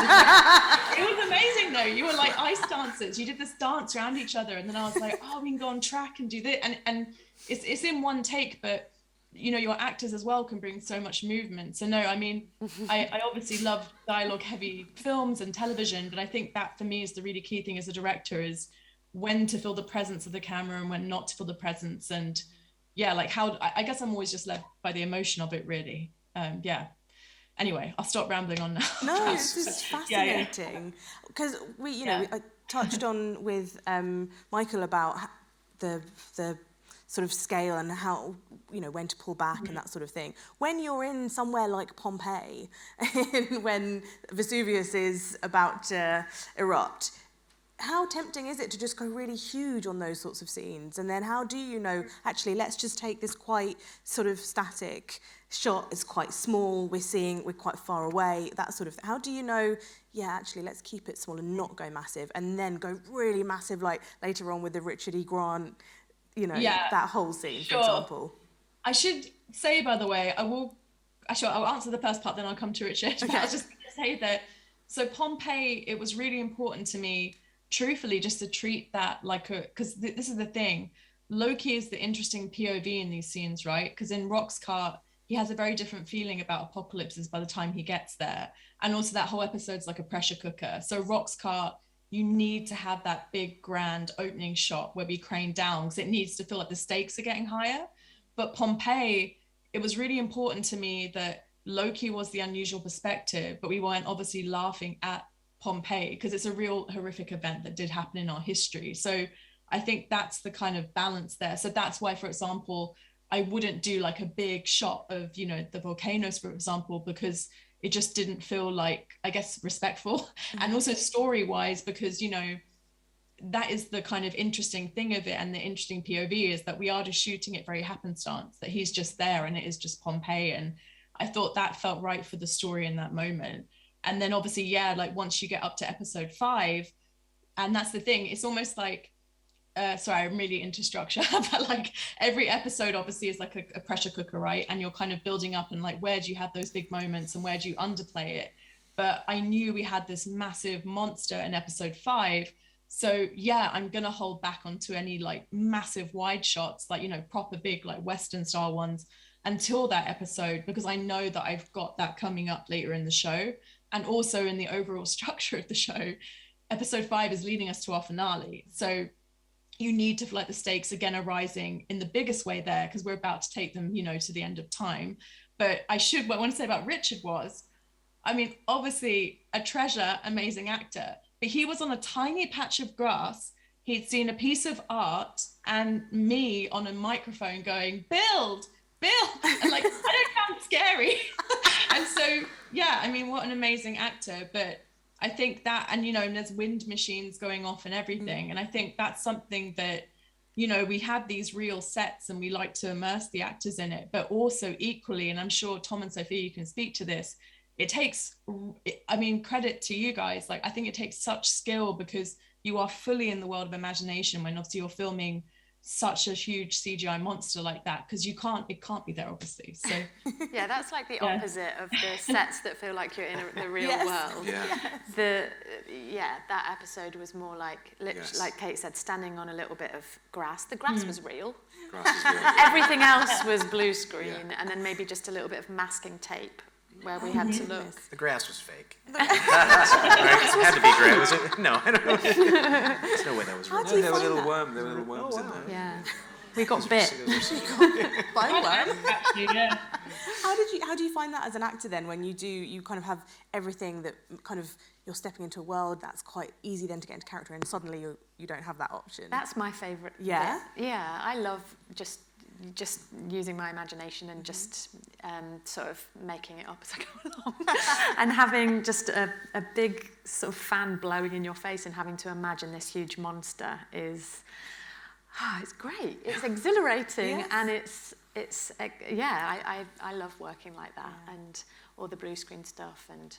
it was amazing though. You were like ice dancers. You did this dance around each other. And then I was like, oh, we can go on track and do this. And it's in one take, but your actors as well can bring so much movement. So no, I mean, I obviously love dialogue heavy films and television, but I think that for me is the really key thing as a director, is when to feel the presence of the camera and when not to feel the presence. And yeah, like I guess I'm always just led by the emotion of it really. Yeah. Anyway, I'll stop rambling on now. No, this is fascinating. Because I touched on with Michael about the sort of scale and how, when to pull back and that sort of thing. When you're in somewhere like Pompeii, when Vesuvius is about to erupt, how tempting is it to just go really huge on those sorts of scenes? And then how do you know, actually, let's just take this quite sort of static shot, it's quite small, we're quite far away, that sort of thing. How do you know, actually, let's keep it small and not go massive, and then go really massive, like later on with the Richard E. Grant, that whole scene, for example? I should say, by the way, I'll answer the first part, then I'll come to Richard. Okay. But I was just going to say that, so Pompeii, it was really important to me, truthfully, just to treat that like because this is the thing, Loki is the interesting POV in these scenes, right? Because in Rock's Cart, he has a very different feeling about apocalypses by the time he gets there. And also that whole episode's like a pressure cooker. So Rock's Cart, you need to have that big grand opening shot where we crane down, because it needs to feel like the stakes are getting higher. But Pompeii, it was really important to me that Loki was the unusual perspective, but we weren't obviously laughing at Pompeii, because it's a real horrific event that did happen in our history. So I think that's the kind of balance there. So that's why, for example, I wouldn't do like a big shot of, you know, the volcanoes, for example, because it just didn't feel like, I guess, respectful. And also story-wise, because, you know, that is the kind of interesting thing of it, and the interesting POV is that we are just shooting it very happenstance, that he's just there and it is just Pompeii. And I thought that felt right for the story in that moment. And then obviously, yeah, like once you get up to episode 5, and that's the thing, it's almost like, sorry, I'm really into structure, but like every episode obviously is like a pressure cooker, right? And you're kind of building up, and like, where do you have those big moments and where do you underplay it? But I knew we had this massive monster in episode 5. So yeah, I'm gonna hold back onto any like massive wide shots, like, you know, proper big, like Western style ones, until that episode, because I know that I've got that coming up later in the show. And also in the overall structure of the show, episode 5 is leading us to our finale. So you need to feel like the stakes again are rising in the biggest way there, because we're about to take them, you know, to the end of time. But what I want to say about Richard was, I mean, obviously a treasure, amazing actor, but he was on a tiny patch of grass. He'd seen a piece of art and me on a microphone going, build, and like, I don't sound scary. And so, yeah, I mean, what an amazing actor. But I think that, and, you know, and there's wind machines going off and everything. And I think that's something that, you know, we have these real sets and we like to immerse the actors in it, but also equally, and I'm sure Tom and Sophia, you can speak to this, it takes, I mean, credit to you guys. Like, I think it takes such skill, because you are fully in the world of imagination when obviously you're filming such a huge CGI monster like that, because it can't be there, obviously. So yeah, that's like the opposite of the sets that feel like you're in the real world. Yeah. That episode was more like, like Kate said, standing on a little bit of grass. The grass was real. Grass is real. Everything else was blue screen, and then maybe just a little bit of masking tape where we had to look. The grass was fake. It had to be grass. Was it? No, I don't know. There's no way that was real. There were little worms in there. Yeah. We got bit. By a worm. actually, yeah. How do you find that as an actor then, when you kind of have everything that kind of, you're stepping into a world that's quite easy then to get into character, and suddenly you don't have that option? That's my favourite. Yeah? Yeah, I love just using my imagination and just sort of making it up as I go along. And having just a big sort of fan blowing in your face and having to imagine this huge monster is, it's great. It's exhilarating. Yes. And it's I love working like that, and all the blue screen stuff, and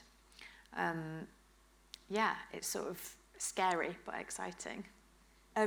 it's sort of scary but exciting.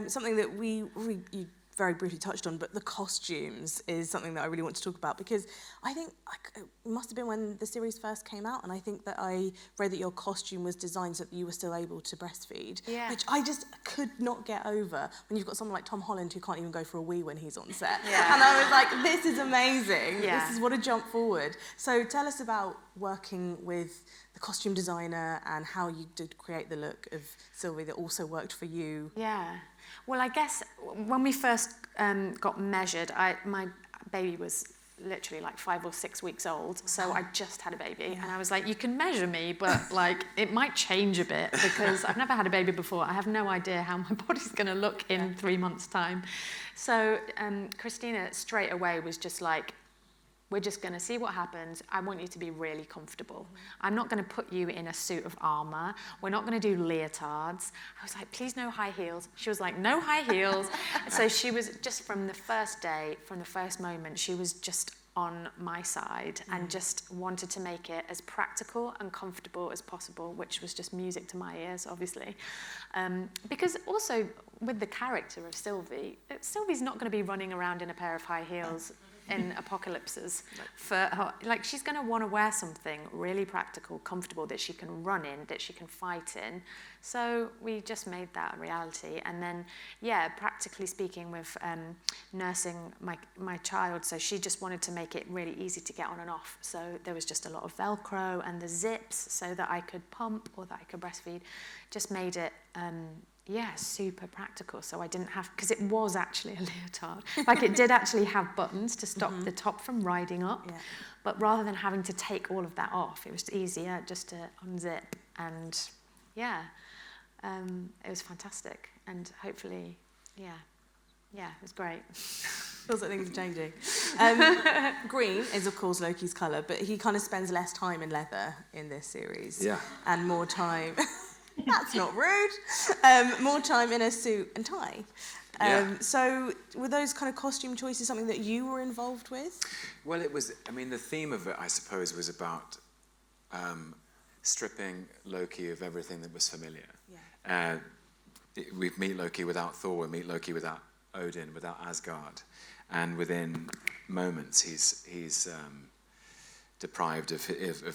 Something that you very briefly touched on, but the costumes is something that I really want to talk about, because I think it must have been when the series first came out, and I think that I read that your costume was designed so that you were still able to breastfeed, which I just could not get over when you've got someone like Tom Holland who can't even go for a wee when he's on set. And I was like, this is amazing. This is what a jump forward. So tell us about working with the costume designer and how you did create the look of Sylvie that also worked for you. Yeah. Well, I guess when we first got measured, my baby was literally like 5 or 6 weeks old, so I just had a baby, and I was like, you can measure me, but like it might change a bit, because I've never had a baby before. I have no idea how my body's going to look in 3 months' time. So Christina straight away was just like, we're just going to see what happens. I want you to be really comfortable. I'm not going to put you in a suit of armour. We're not going to do leotards. I was like, please, no high heels. She was like, no high heels. So she was just, from the first day, from the first moment, she was just on my side and just wanted to make it as practical and comfortable as possible, which was just music to my ears, obviously. Because also with the character of Sylvie, Sylvie's not going to be running around in a pair of high heels in apocalypses for her. Like, she's going to want to wear something really practical, comfortable, that she can run in, that she can fight in. So we just made that a reality. And then, yeah, practically speaking, with nursing my child, so she just wanted to make it really easy to get on and off. So there was just a lot of Velcro and the zips so that I could pump or that I could breastfeed. Just made it, super practical. So I didn't have, because it was actually a leotard. Like, it did actually have buttons to stop the top from riding up. Yeah. But rather than having to take all of that off, it was easier just to unzip. And it was fantastic. And hopefully, it was great. Feels like things are changing. Green is, of course, Loki's colour, but he kind of spends less time in leather in this series. Yeah. And more time... That's not rude. More time in a suit and tie. So were those kind of costume choices something that you were involved with? Well, it was, I mean, the theme of it, I suppose, was about stripping Loki of everything that was familiar. Yeah. We meet Loki without Thor, we meet Loki without Odin, without Asgard. And within moments, he's deprived of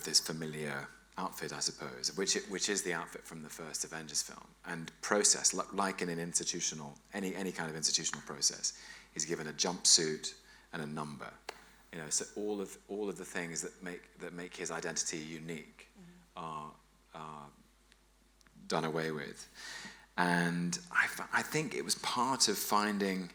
this familiar outfit, I suppose, which is the outfit from the first Avengers film, and process like in an institutional, any kind of institutional process, he's given a jumpsuit and a number, so all of the things that make his identity unique are done away with, and I think it was part of finding.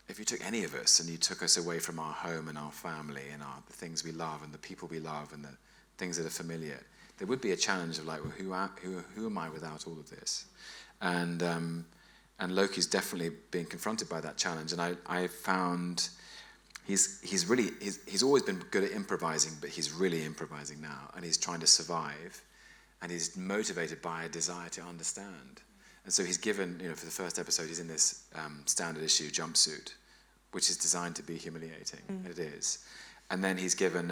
If you took any of us and you took us away from our home and our family and the things we love and the people we love and the things that are familiar, there would be a challenge of like, well, who am I without all of this? And Loki's definitely being confronted by that challenge. And I found he's always been good at improvising, but he's really improvising now, and he's trying to survive, and he's motivated by a desire to understand. And so he's given, for the first episode, he's in this standard issue jumpsuit, which is designed to be humiliating, and it is. And then he's given,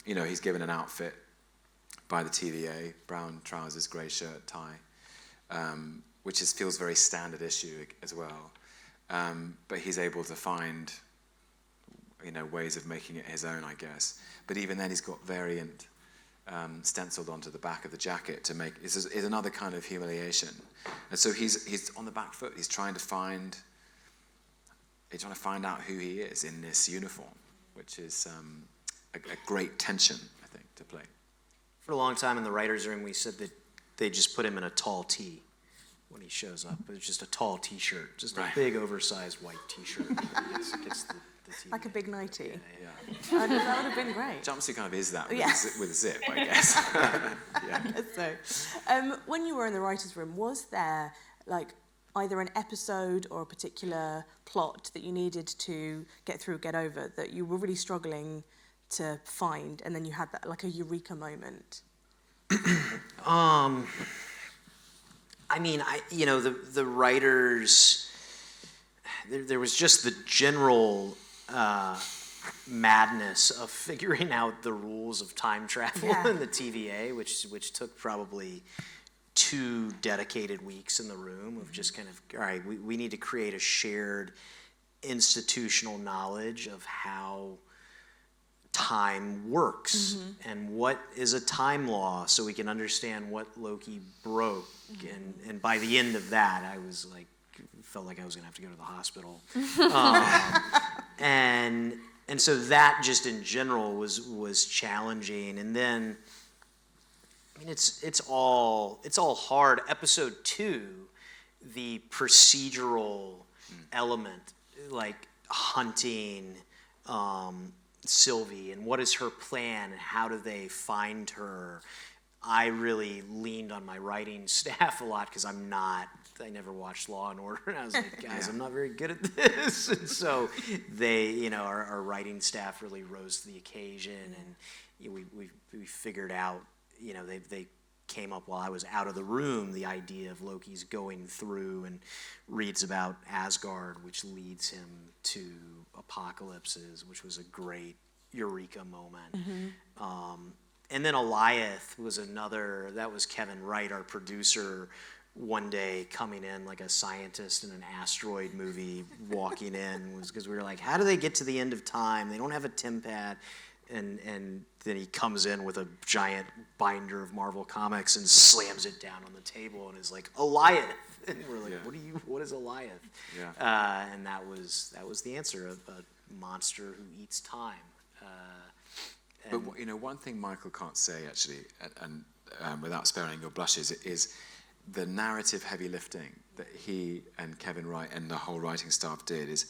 he's given an outfit by the TVA, brown trousers, grey shirt, tie, which feels very standard issue as well. But he's able to find, ways of making it his own, I guess. But even then, he's got variant stenciled onto the back of the jacket to make is another kind of humiliation. And so he's on the back foot. He's trying to find out who he is in this uniform, which is a great tension, I think, to play. For a long time in the writer's room, we said that they just put him in a tall tee when he shows up. It's just a tall T-shirt, just a big, oversized white T-shirt. Gets the TV. Like a big nightie. Yeah. That would have been great. Jumpsuit kind of is that with a zip, I guess. So, when you were in the writer's room, was there either an episode or a particular plot that you needed to get over, that you were really struggling to find, and then you had that a eureka moment? The writers, there was just the general madness of figuring out the rules of time travel in the TVA, which took probably 2 dedicated weeks in the room of just kind of, all right, we need to create a shared institutional knowledge of how time works and what is a time law, so we can understand what Loki broke. And by the end of that, I was felt like I was gonna have to go to the hospital. And so that just in general was challenging. And then, it's all hard. Episode 2, the procedural element, like hunting Sylvie and what is her plan and how do they find her. I really leaned on my writing staff a lot because I never watched Law and Order, and I was like, guys, I'm not very good at this. And so they, our writing staff really rose to the occasion, and we figured out, they came up while I was out of the room, the idea of Loki's going through and reads about Asgard, which leads him to apocalypses, which was a great eureka moment. And then Eliath was that was Kevin Wright, our producer, one day coming in like a scientist in an asteroid movie, walking in, was because we were like, how do they get to the end of time? They don't have a TIMPAD. And then he comes in with a giant binder of Marvel Comics and slams it down on the table and is like, Eliath. And we're like, what is Eliath? Yeah. And that was the answer of a monster who eats time. But one thing Michael can't say actually, and without sparing your blushes, is the narrative heavy lifting that he and Kevin Wright and the whole writing staff did is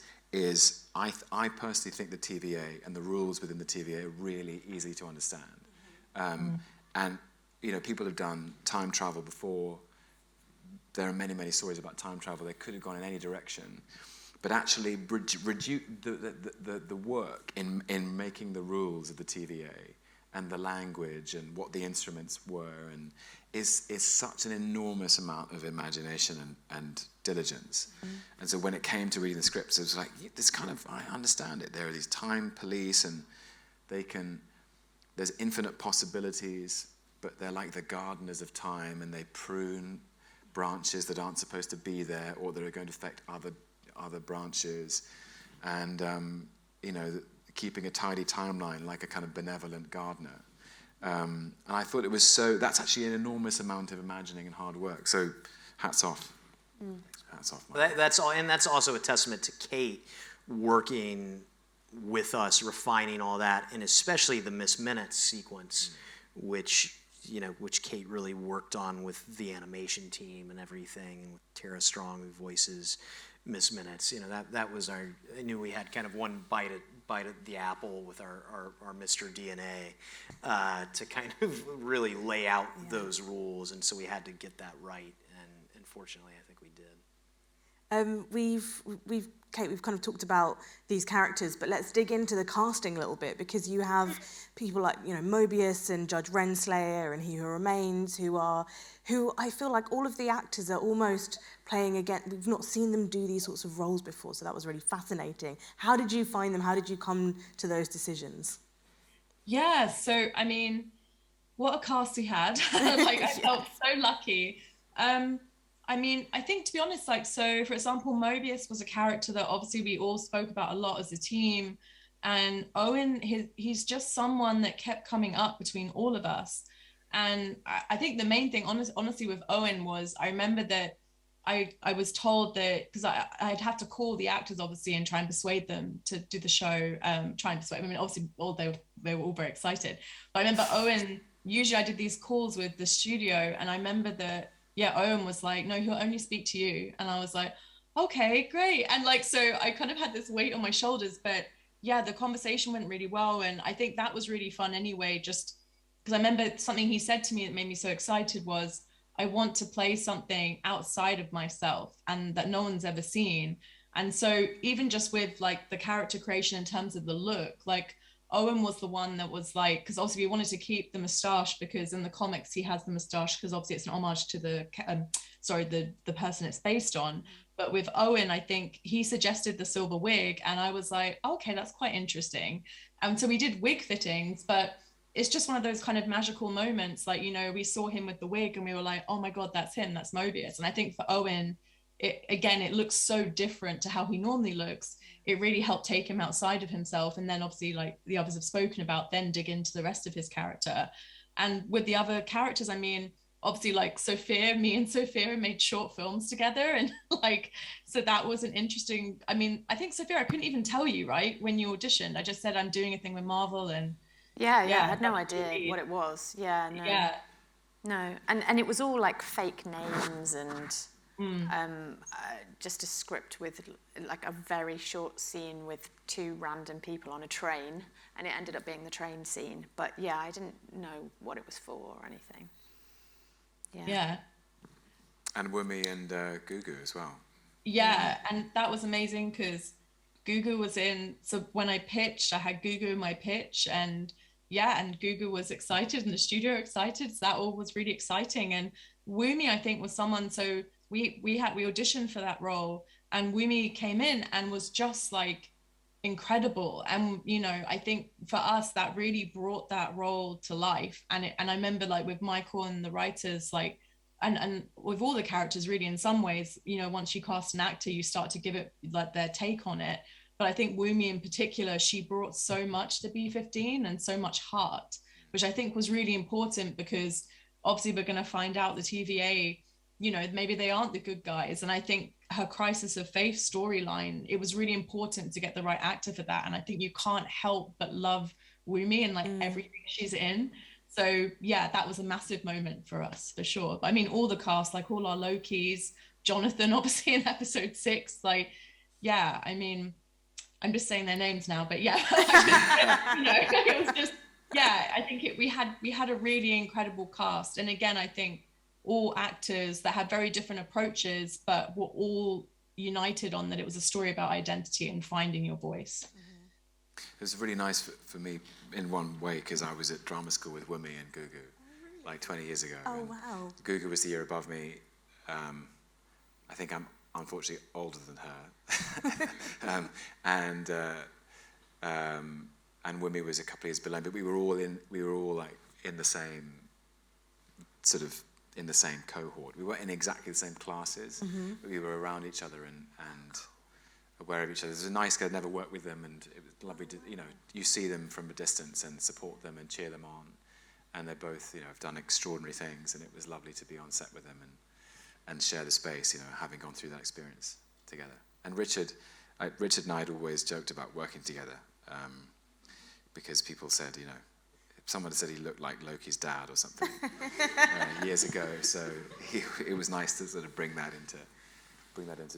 I personally think the TVA and the rules within the TVA are really easy to understand. And people have done time travel before. There are many, many stories about time travel. They could have gone in any direction. But actually, the work in making the rules of the TVA and the language and what the instruments were and is such an enormous amount of imagination and diligence. And so when it came to reading the scripts, it was like, I understand it. There are these time police and there's infinite possibilities, but they're like the gardeners of time and they prune branches that aren't supposed to be there or that are going to affect other branches. And, keeping a tidy timeline like a kind of benevolent gardener. And I thought it was that's actually an enormous amount of imagining and hard work. So hats off. Hats off. Well, that's also a testament to Kate working with us, refining all that, and especially the Miss Minutes sequence, which Kate really worked on with the animation team and everything, and with Tara Strong who voices Miss Minutes. That was I knew we had kind of one bite at the apple with our Mr. DNA to kind of really lay out those rules, and so we had to get that right, and fortunately I think we did. We've kind of talked about these characters, but let's dig into the casting a little bit, because you have people like Mobius and Judge Renslayer and He Who Remains, who I feel like all of the actors are almost playing again. We've not seen them do these sorts of roles before, so that was really fascinating. How did you find them? How did you come to those decisions? Yeah, so I mean, what a cast we had. I felt so lucky. I mean, I think, to be honest, so for example, Mobius was a character that obviously we all spoke about a lot as a team. And Owen, he's just someone that kept coming up between all of us. And I think the main thing, honestly, with Owen was, I remember that I was told that, because I'd have to call the actors, obviously, and try and persuade them to do the show, try and persuade them. I mean, obviously, they were all very excited. But I remember Owen, usually I did these calls with the studio, and I remember that, Owen was like, no, he'll only speak to you. And I was like, okay, great. And so I kind of had this weight on my shoulders, but the conversation went really well. And I think that was really fun anyway, just because I remember something he said to me that made me so excited was, I want to play something outside of myself and that no one's ever seen. And so even just with the character creation in terms of the look, Owen was the one that was because obviously we wanted to keep the moustache, because in the comics he has the moustache because obviously it's an homage to the person it's based on. But with Owen, I think he suggested the silver wig, and I was like, okay, that's quite interesting. And so we did wig fittings, but it's just one of those kind of magical moments. We saw him with the wig and we were like, oh my God, that's him, that's Mobius. And I think for Owen, it looks so different to how he normally looks. It really helped take him outside of himself. And then obviously, the others have spoken about, then dig into the rest of his character. And with the other characters, I mean, obviously Sophia, me and Sophia made short films together. And so that was an interesting, I mean, I think Sophia, I couldn't even tell you, right, when you auditioned. I just said, I'm doing a thing with Marvel, and yeah, I had no idea what it was. No. And it was all fake names and just a script with a very short scene with two random people on a train, and it ended up being the train scene. But I didn't know what it was for or anything. Yeah. And Wumi and Gugu as well. Yeah, and that was amazing because Gugu was in. So when I pitched, I had Gugu in my pitch, and Gugu was excited, and the studio excited. So that all was really exciting. And Wumi, I think, was someone. So we auditioned for that role, and Wumi came in and was just incredible. And I think for us that really brought that role to life. And I remember with Michael and the writers, and with all the characters really, in some ways, you know, once you cast an actor, you start to give it like their take on it. But I think Wumi in particular, she brought so much to B15 and so much heart, which I think was really important, because obviously we're going to find out the TVA, you know, maybe they aren't the good guys. And I think her crisis of faith storyline, it was really important to get the right actor for that. And I think you can't help but love Wumi and like everything she's in. So yeah, that was a massive moment for us, for sure. But I mean, all the cast, like all our Lokis, Jonathan, obviously in episode 6, like, yeah, I mean, I'm just saying their names now, but yeah, you know, it was just, yeah, I think we had a really incredible cast. And again, I think all actors that had very different approaches, but were all united on that it was a story about identity and finding your voice. It was really nice for me in one way, because I was at drama school with Wumi and Gugu like 20 years ago. Oh, and wow. Gugu was the year above me. I think I'm unfortunately older than her. And Wumi was a couple of years below, but we were all like in the same sort of, in the same cohort. We weren't in exactly the same classes, but we were around each other and aware of each other. It was a nice guy, I'd never worked with them, and it was lovely to, you know, you see them from a distance and support them and cheer them on. And they both, you know, have done extraordinary things, and it was lovely to be on set with them and share the space, you know, having gone through that experience together. And Richard and I had always joked about working together, because people said, you know, someone said he looked like Loki's dad or something years ago. So it was nice to sort of bring that into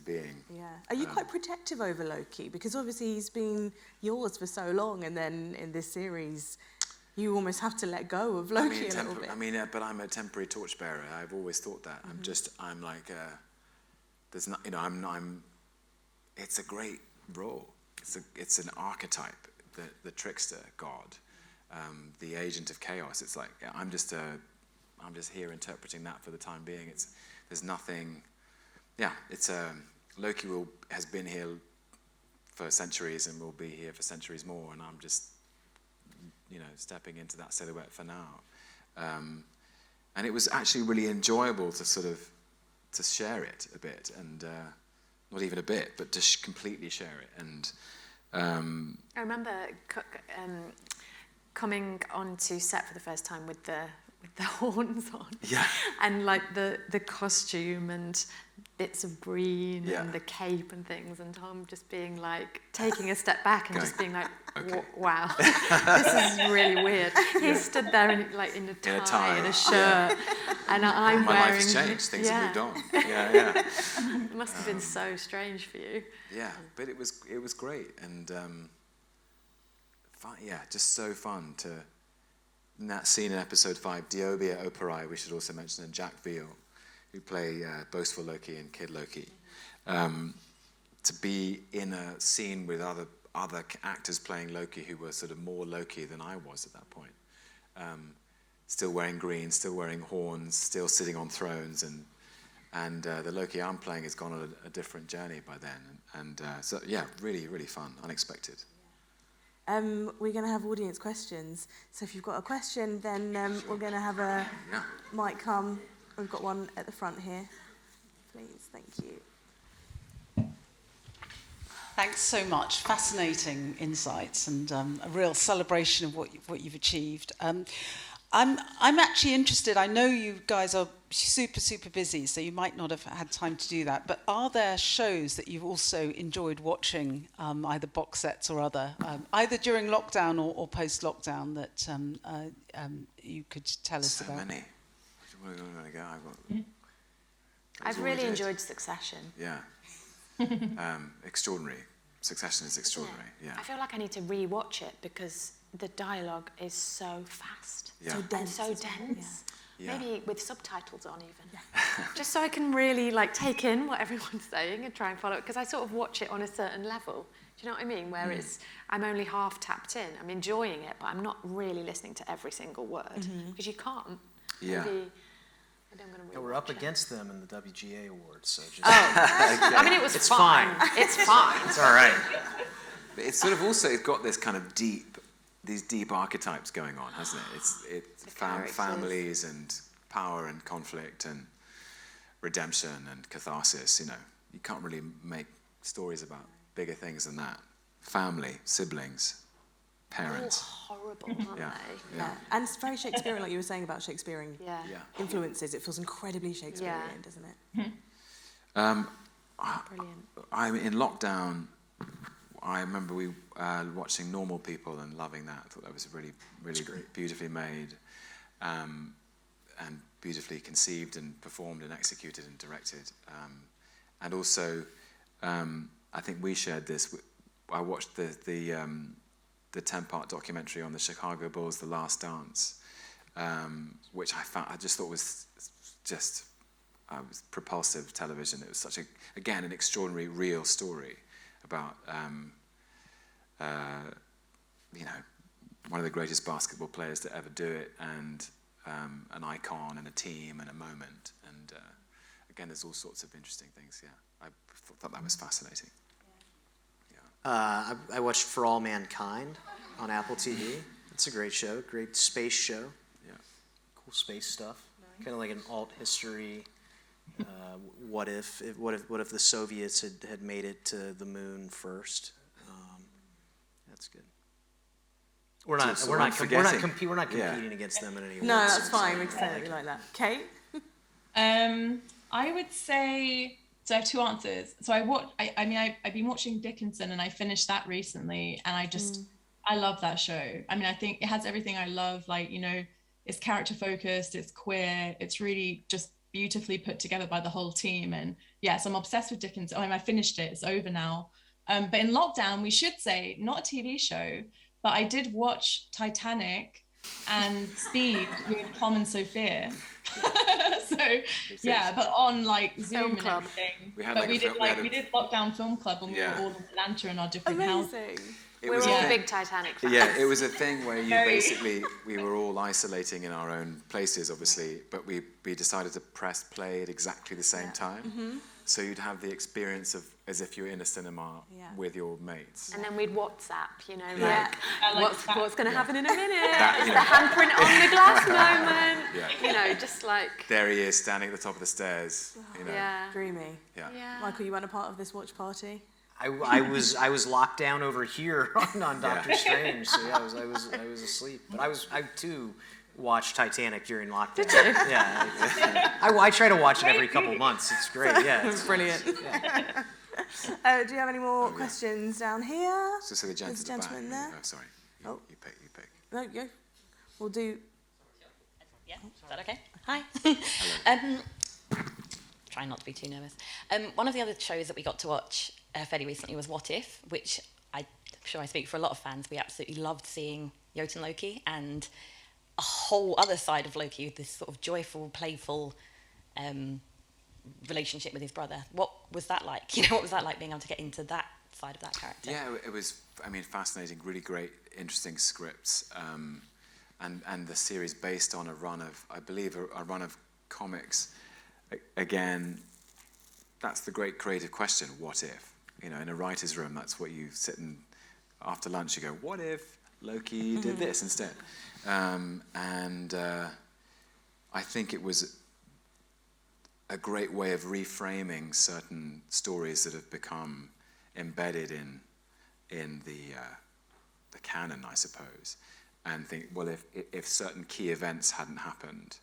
being. Yeah. Are you quite protective over Loki? Because obviously he's been yours for so long, and then in this series, you almost have to let go of Loki a little bit. I mean, but I'm a temporary torchbearer. I've always thought that. I'm like, there's not, you know, it's a great role. It's an archetype, the trickster god, the agent of chaos. It's like, I'm just here interpreting that for the time being. There's nothing. Yeah, Loki has been here for centuries and will be here for centuries more, and I'm just, you know, stepping into that silhouette for now. And it was actually really enjoyable to share it a bit, and not even a bit, but to completely share it. And I remember coming onto set for the first time with the horns on, and like the costume and bits of green and the cape and things, and Tom just being like taking a step back and just being like, wow, this is really weird. He stood there in a tie and a shirt, and I'm my wearing. life has changed. Things have moved on. Yeah. It must have been so strange for you. Yeah, but it was great, and fun. Yeah, just so fun to. In that scene in episode 5, Diobia Operai, we should also mention, and Jack Veal, who play Boastful Loki and Kid Loki, to be in a scene with other actors playing Loki who were sort of more Loki than I was at that point. Still wearing green, still wearing horns, still sitting on thrones, and the Loki I'm playing has gone on a different journey by then. And so, yeah, really, really fun, unexpected. We're going to have audience questions. So if you've got a question, then we're going to have a mic come. We've got one at the front here. Please, thank you. Thanks so much. Fascinating insights and a real celebration of what you've achieved. I'm actually interested. I know you guys are super, super busy, so you might not have had time to do that. But are there shows that you've also enjoyed watching, either box sets or other, either during lockdown or post-lockdown, that you could tell us about? So many. Where do you want to go? I've really enjoyed Succession. Yeah. Extraordinary. Succession is extraordinary. Yeah. I feel like I need to re-watch it because the dialogue is so fast, Yeah. so dense. Yeah. Maybe with subtitles on even, just so I can really like take in what everyone's saying and try and follow it, because I sort of watch it on a certain level. Do you know what I mean? Where I'm only half tapped in. I'm enjoying it, but I'm not really listening to every single word because you can't. Yeah. Maybe I'm going to We're up against them in the WGA awards, so just. I mean, it's fine. It's fine. It's all right. But it's sort of also got this kind of these deep archetypes going on, hasn't it? It's families and power and conflict, and redemption and catharsis. You can't really make stories about bigger things than that. Family, siblings, parents. All horrible, aren't Yeah. they? Yeah. And it's very Shakespearean, like you were saying about Shakespearean Yeah. Yeah. influences. It feels incredibly Shakespearean, doesn't it? Brilliant. In lockdown, I remember we watching Normal People and loving that. I thought that was really, really beautifully made, and beautifully conceived and performed and executed and directed. And also, I think we shared this. I watched the 10-part documentary on the Chicago Bulls, The Last Dance, which I just thought was just propulsive television. It was such an extraordinary real story about one of the greatest basketball players to ever do it, and an icon and a team and a moment. And again, there's all sorts of interesting things. Yeah, I thought that was fascinating. I watched For All Mankind on Apple TV. It's a great show, great space show. Yeah. Cool space stuff. Nice. Kind of like an alt history. What if the Soviets had made it to the moon first? That's good. We're not competing against them in any way. No, that's fine. We can say it like that. Kate? I would say, so I have two answers. So I've been watching Dickinson, and I finished that recently, and I love that show. I mean, I think it has everything I love. Like, it's character focused, it's queer, it's really just beautifully put together by the whole team. And yes, I'm obsessed with Dickinson. I finished it, it's over now. But in lockdown, we should say, not a TV show, but I did watch Titanic and Speed with Tom and Sophia. So yeah, but on like Zoom and everything. We did lockdown film club, and we were all in Atlanta in our different houses. Amazing. We're all big Titanic fans. Yeah, it was a thing where we were all isolating in our own places, obviously, but we decided to press play at exactly the same time. Mm-hmm. So you'd have the experience of as if you were in a cinema with your mates. And then we'd WhatsApp, what's going to happen in a minute? It's the handprint on the glass moment. Just like... There he is, standing at the top of the stairs. Yeah. Dreamy. Yeah. Michael, you weren't a part of this watch party? I was locked down over here on Doctor Strange, so I was asleep. But I too watched Titanic during lockdown. Did you? Yeah. I try to watch it every couple months. It's great. Yeah. It's brilliant. Yeah. Do you have any more questions down here? So the gentleman there. Oh, sorry. You pick. No, go. We'll do. Yeah. Is that okay? Hi. Try not to be too nervous. One of the other shows that we got to watch fairly recently was What If, which I'm sure I speak for a lot of fans. We absolutely loved seeing Jotun Loki and a whole other side of Loki, this sort of joyful, playful relationship with his brother. What was that like? What was that like being able to get into that side of that character? Yeah, it was, fascinating, really great, interesting scripts. And the series based on a run of, I believe, a run of comics. Again, that's the great creative question, what if? In a writer's room, that's what you sit and after lunch you go, what if Loki did this instead? I think it was a great way of reframing certain stories that have become embedded in the canon, I suppose, and think, well, if certain key events hadn't happened,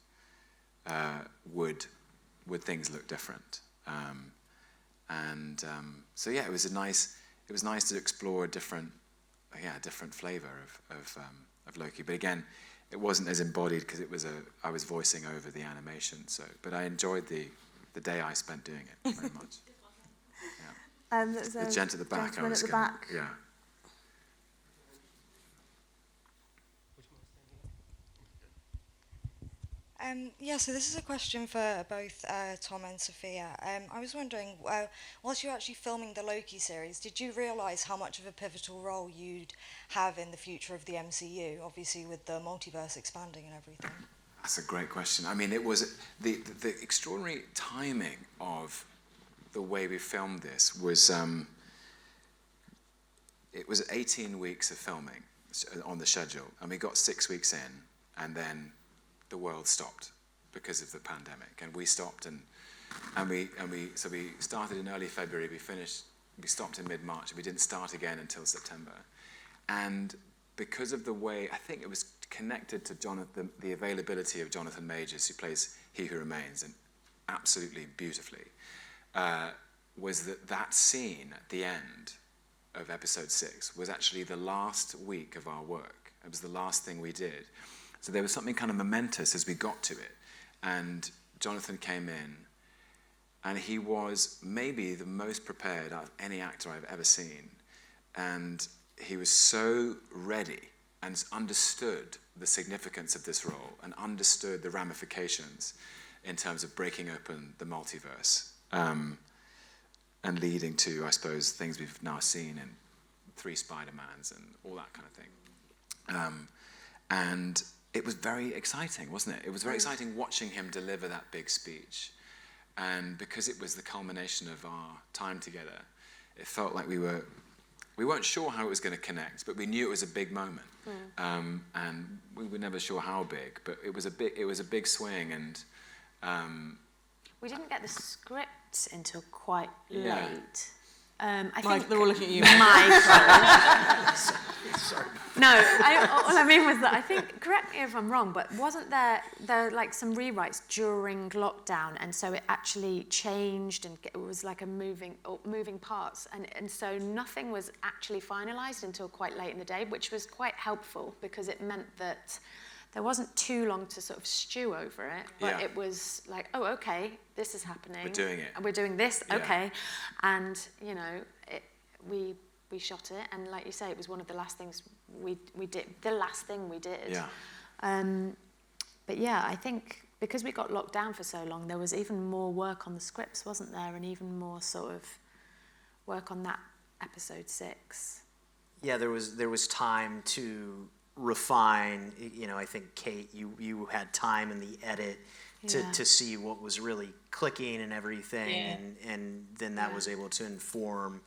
would things look different? So yeah, it was nice to explore a different flavor of Loki. But again, it wasn't as embodied because I was voicing over the animation. So, but I enjoyed the day I spent doing it very much. Yeah. The gent at the back. Yeah. So this is a question for both Tom and Sophia. I was wondering, whilst you were actually filming the Loki series, did you realise how much of a pivotal role you'd have in the future of the MCU, obviously with the multiverse expanding and everything? That's a great question. It was the extraordinary timing of the way we filmed this was, it was 18 weeks of filming on the schedule, and we got 6 weeks in, and then the world stopped because of the pandemic, and we stopped, and And we started in early February. We stopped in mid-March. And we didn't start again until September. And because of the way, I think it was connected to the availability of Jonathan Majors, who plays He Who Remains, and absolutely beautifully, was that scene at the end of episode 6 was actually the last week of our work. It was the last thing we did. So there was something kind of momentous as we got to it. And Jonathan came in, and he was maybe the most prepared out of any actor I've ever seen. And he was so ready and understood the significance of this role and understood the ramifications in terms of breaking open the multiverse and leading to, I suppose, things we've now seen in 3 Spider-Mans and all that kind of thing. And it was very exciting, wasn't it? It was very exciting watching him deliver that big speech. And because it was the culmination of our time together, it felt like we weren't sure how it was going to connect, but we knew it was a big moment. And we were never sure how big, but it was a big swing. And we didn't get the script until quite Yeah. late. I Mike, think they're all looking at you. Michael. Sorry. No, all I mean was that I think, correct me if I'm wrong, but wasn't there like some rewrites during lockdown, and so it actually changed, and it was like a moving parts, and so nothing was actually finalised until quite late in the day, which was quite helpful because it meant that there wasn't too long to sort of stew over it, but Yeah. it was like, oh, okay, this is happening. We're doing it. And we're doing this, Yeah. okay. And, you know, we shot it, and like you say, it was one of the last things we did, the last thing we did. Yeah. But yeah, I think because we got locked down for so long, there was even more work on the scripts, wasn't there? And even more sort of work on that episode 6. Yeah, there was time to refine. You know, I think Kate, you had time in the edit to see what was really clicking and everything, and then that was able to inform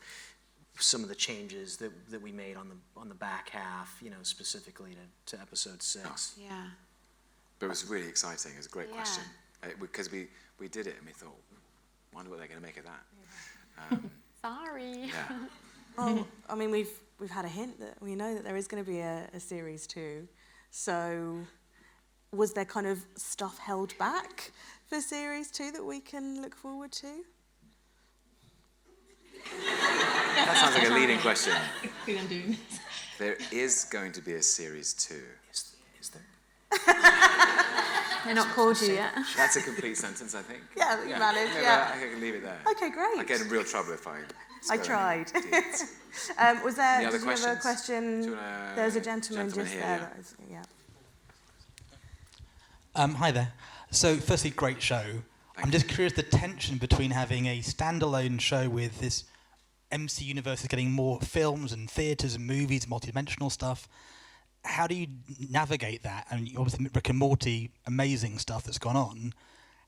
some of the changes that we made on the back half. You know, specifically to episode 6. Yeah. But it was really exciting. It was a great Yeah. question. Because we did it and we thought, wonder what they're going to make of that. Sorry. Yeah. Well, I mean, we've had a hint that we know that there is going to be a series 2. So was there kind of stuff held back for series 2 that we can look forward to? That sounds like a leading question. Who I'm doing this. There is going to be a series 2. Is there? They're not called you yet. That's a complete sentence, I think. Yeah, you managed, No, yeah. I can leave it there. Okay, great. I get in real trouble if I... I spell tried. any deeds. Was there? Any other Did you have a questions? question? Do you wanna- There's a gentleman just here, there. yeah. That is, yeah. Hi there. So, firstly, great show. I'm just curious the tension between having a standalone show with this MC universe is getting more films and theatres and movies, multidimensional stuff. How do you navigate that? And obviously, Rick and Morty, amazing stuff that's gone on,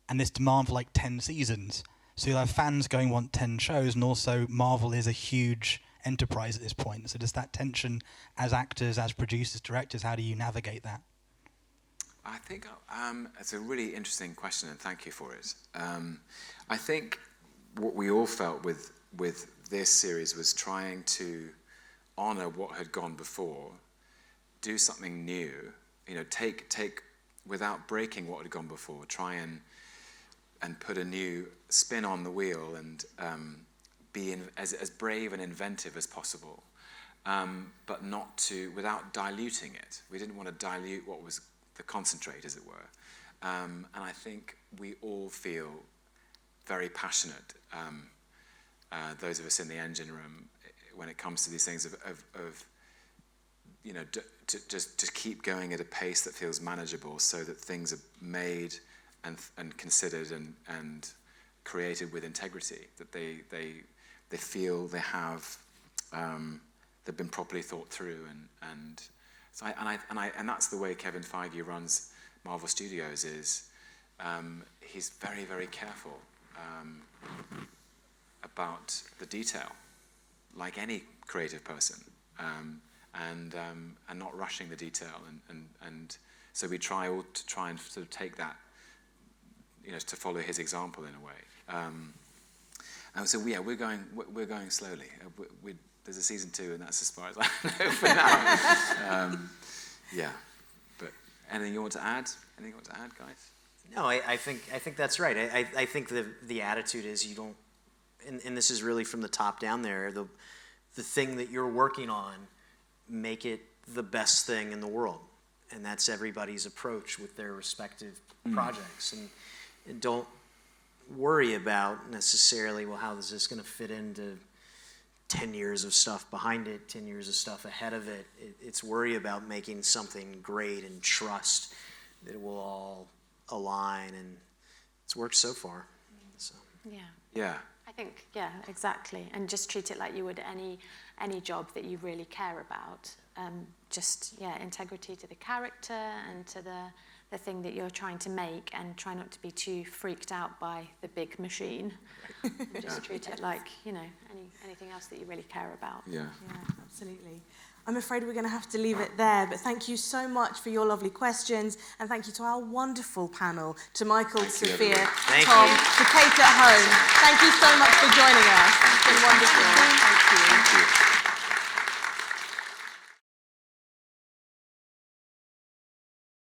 and this demand for like 10 seasons. So you'll have fans going, want 10 shows, and also Marvel is a huge enterprise at this point. So does that tension as actors, as producers, directors, how do you navigate that? I think it's a really interesting question, and thank you for it. I think what we all felt with this series was trying to honour what had gone before, do something new, you know, take without breaking what had gone before, try and put a new spin on the wheel and be as brave and inventive as possible, but without diluting it. We didn't want to dilute what was the concentrate, as it were. And I think we all feel very passionate, those of us in the engine room, when it comes to these things of you know, to keep going at a pace that feels manageable, so that things are made and considered and created with integrity, that they feel they have they've been properly thought through, and so and that's the way Kevin Feige runs Marvel Studios. He's very, very careful about the detail, like any creative person, and not rushing the detail, and so we try and sort of take that to follow his example in a way. And so yeah, we're going slowly. There's a season 2, and that's as far as I know for now. Yeah, but anything you want to add? Anything you want to add, guys? No, I think that's right. I think the attitude is you don't, and this is really from the top down there. The thing that you're working on, make it the best thing in the world, and that's everybody's approach with their respective projects. And don't worry about necessarily, well, how is this going to fit into 10 years of stuff behind it, 10 years of stuff ahead of it. It's worry about making something great and trust that it will all align, and it's worked so far. So. Yeah. I think, yeah, exactly. And just treat it like you would any job that you really care about. Integrity to the character and to the thing that you're trying to make, and try not to be too freaked out by the big machine. And just treat it like, anything else that you really care about. Yeah. Yeah, absolutely. I'm afraid we're going to have to leave it there, but thank you so much for your lovely questions, and thank you to our wonderful panel, to Michael, Sophia, Tom, to Kate at home. Thank you so much for joining us. It's been wonderful. Thank you.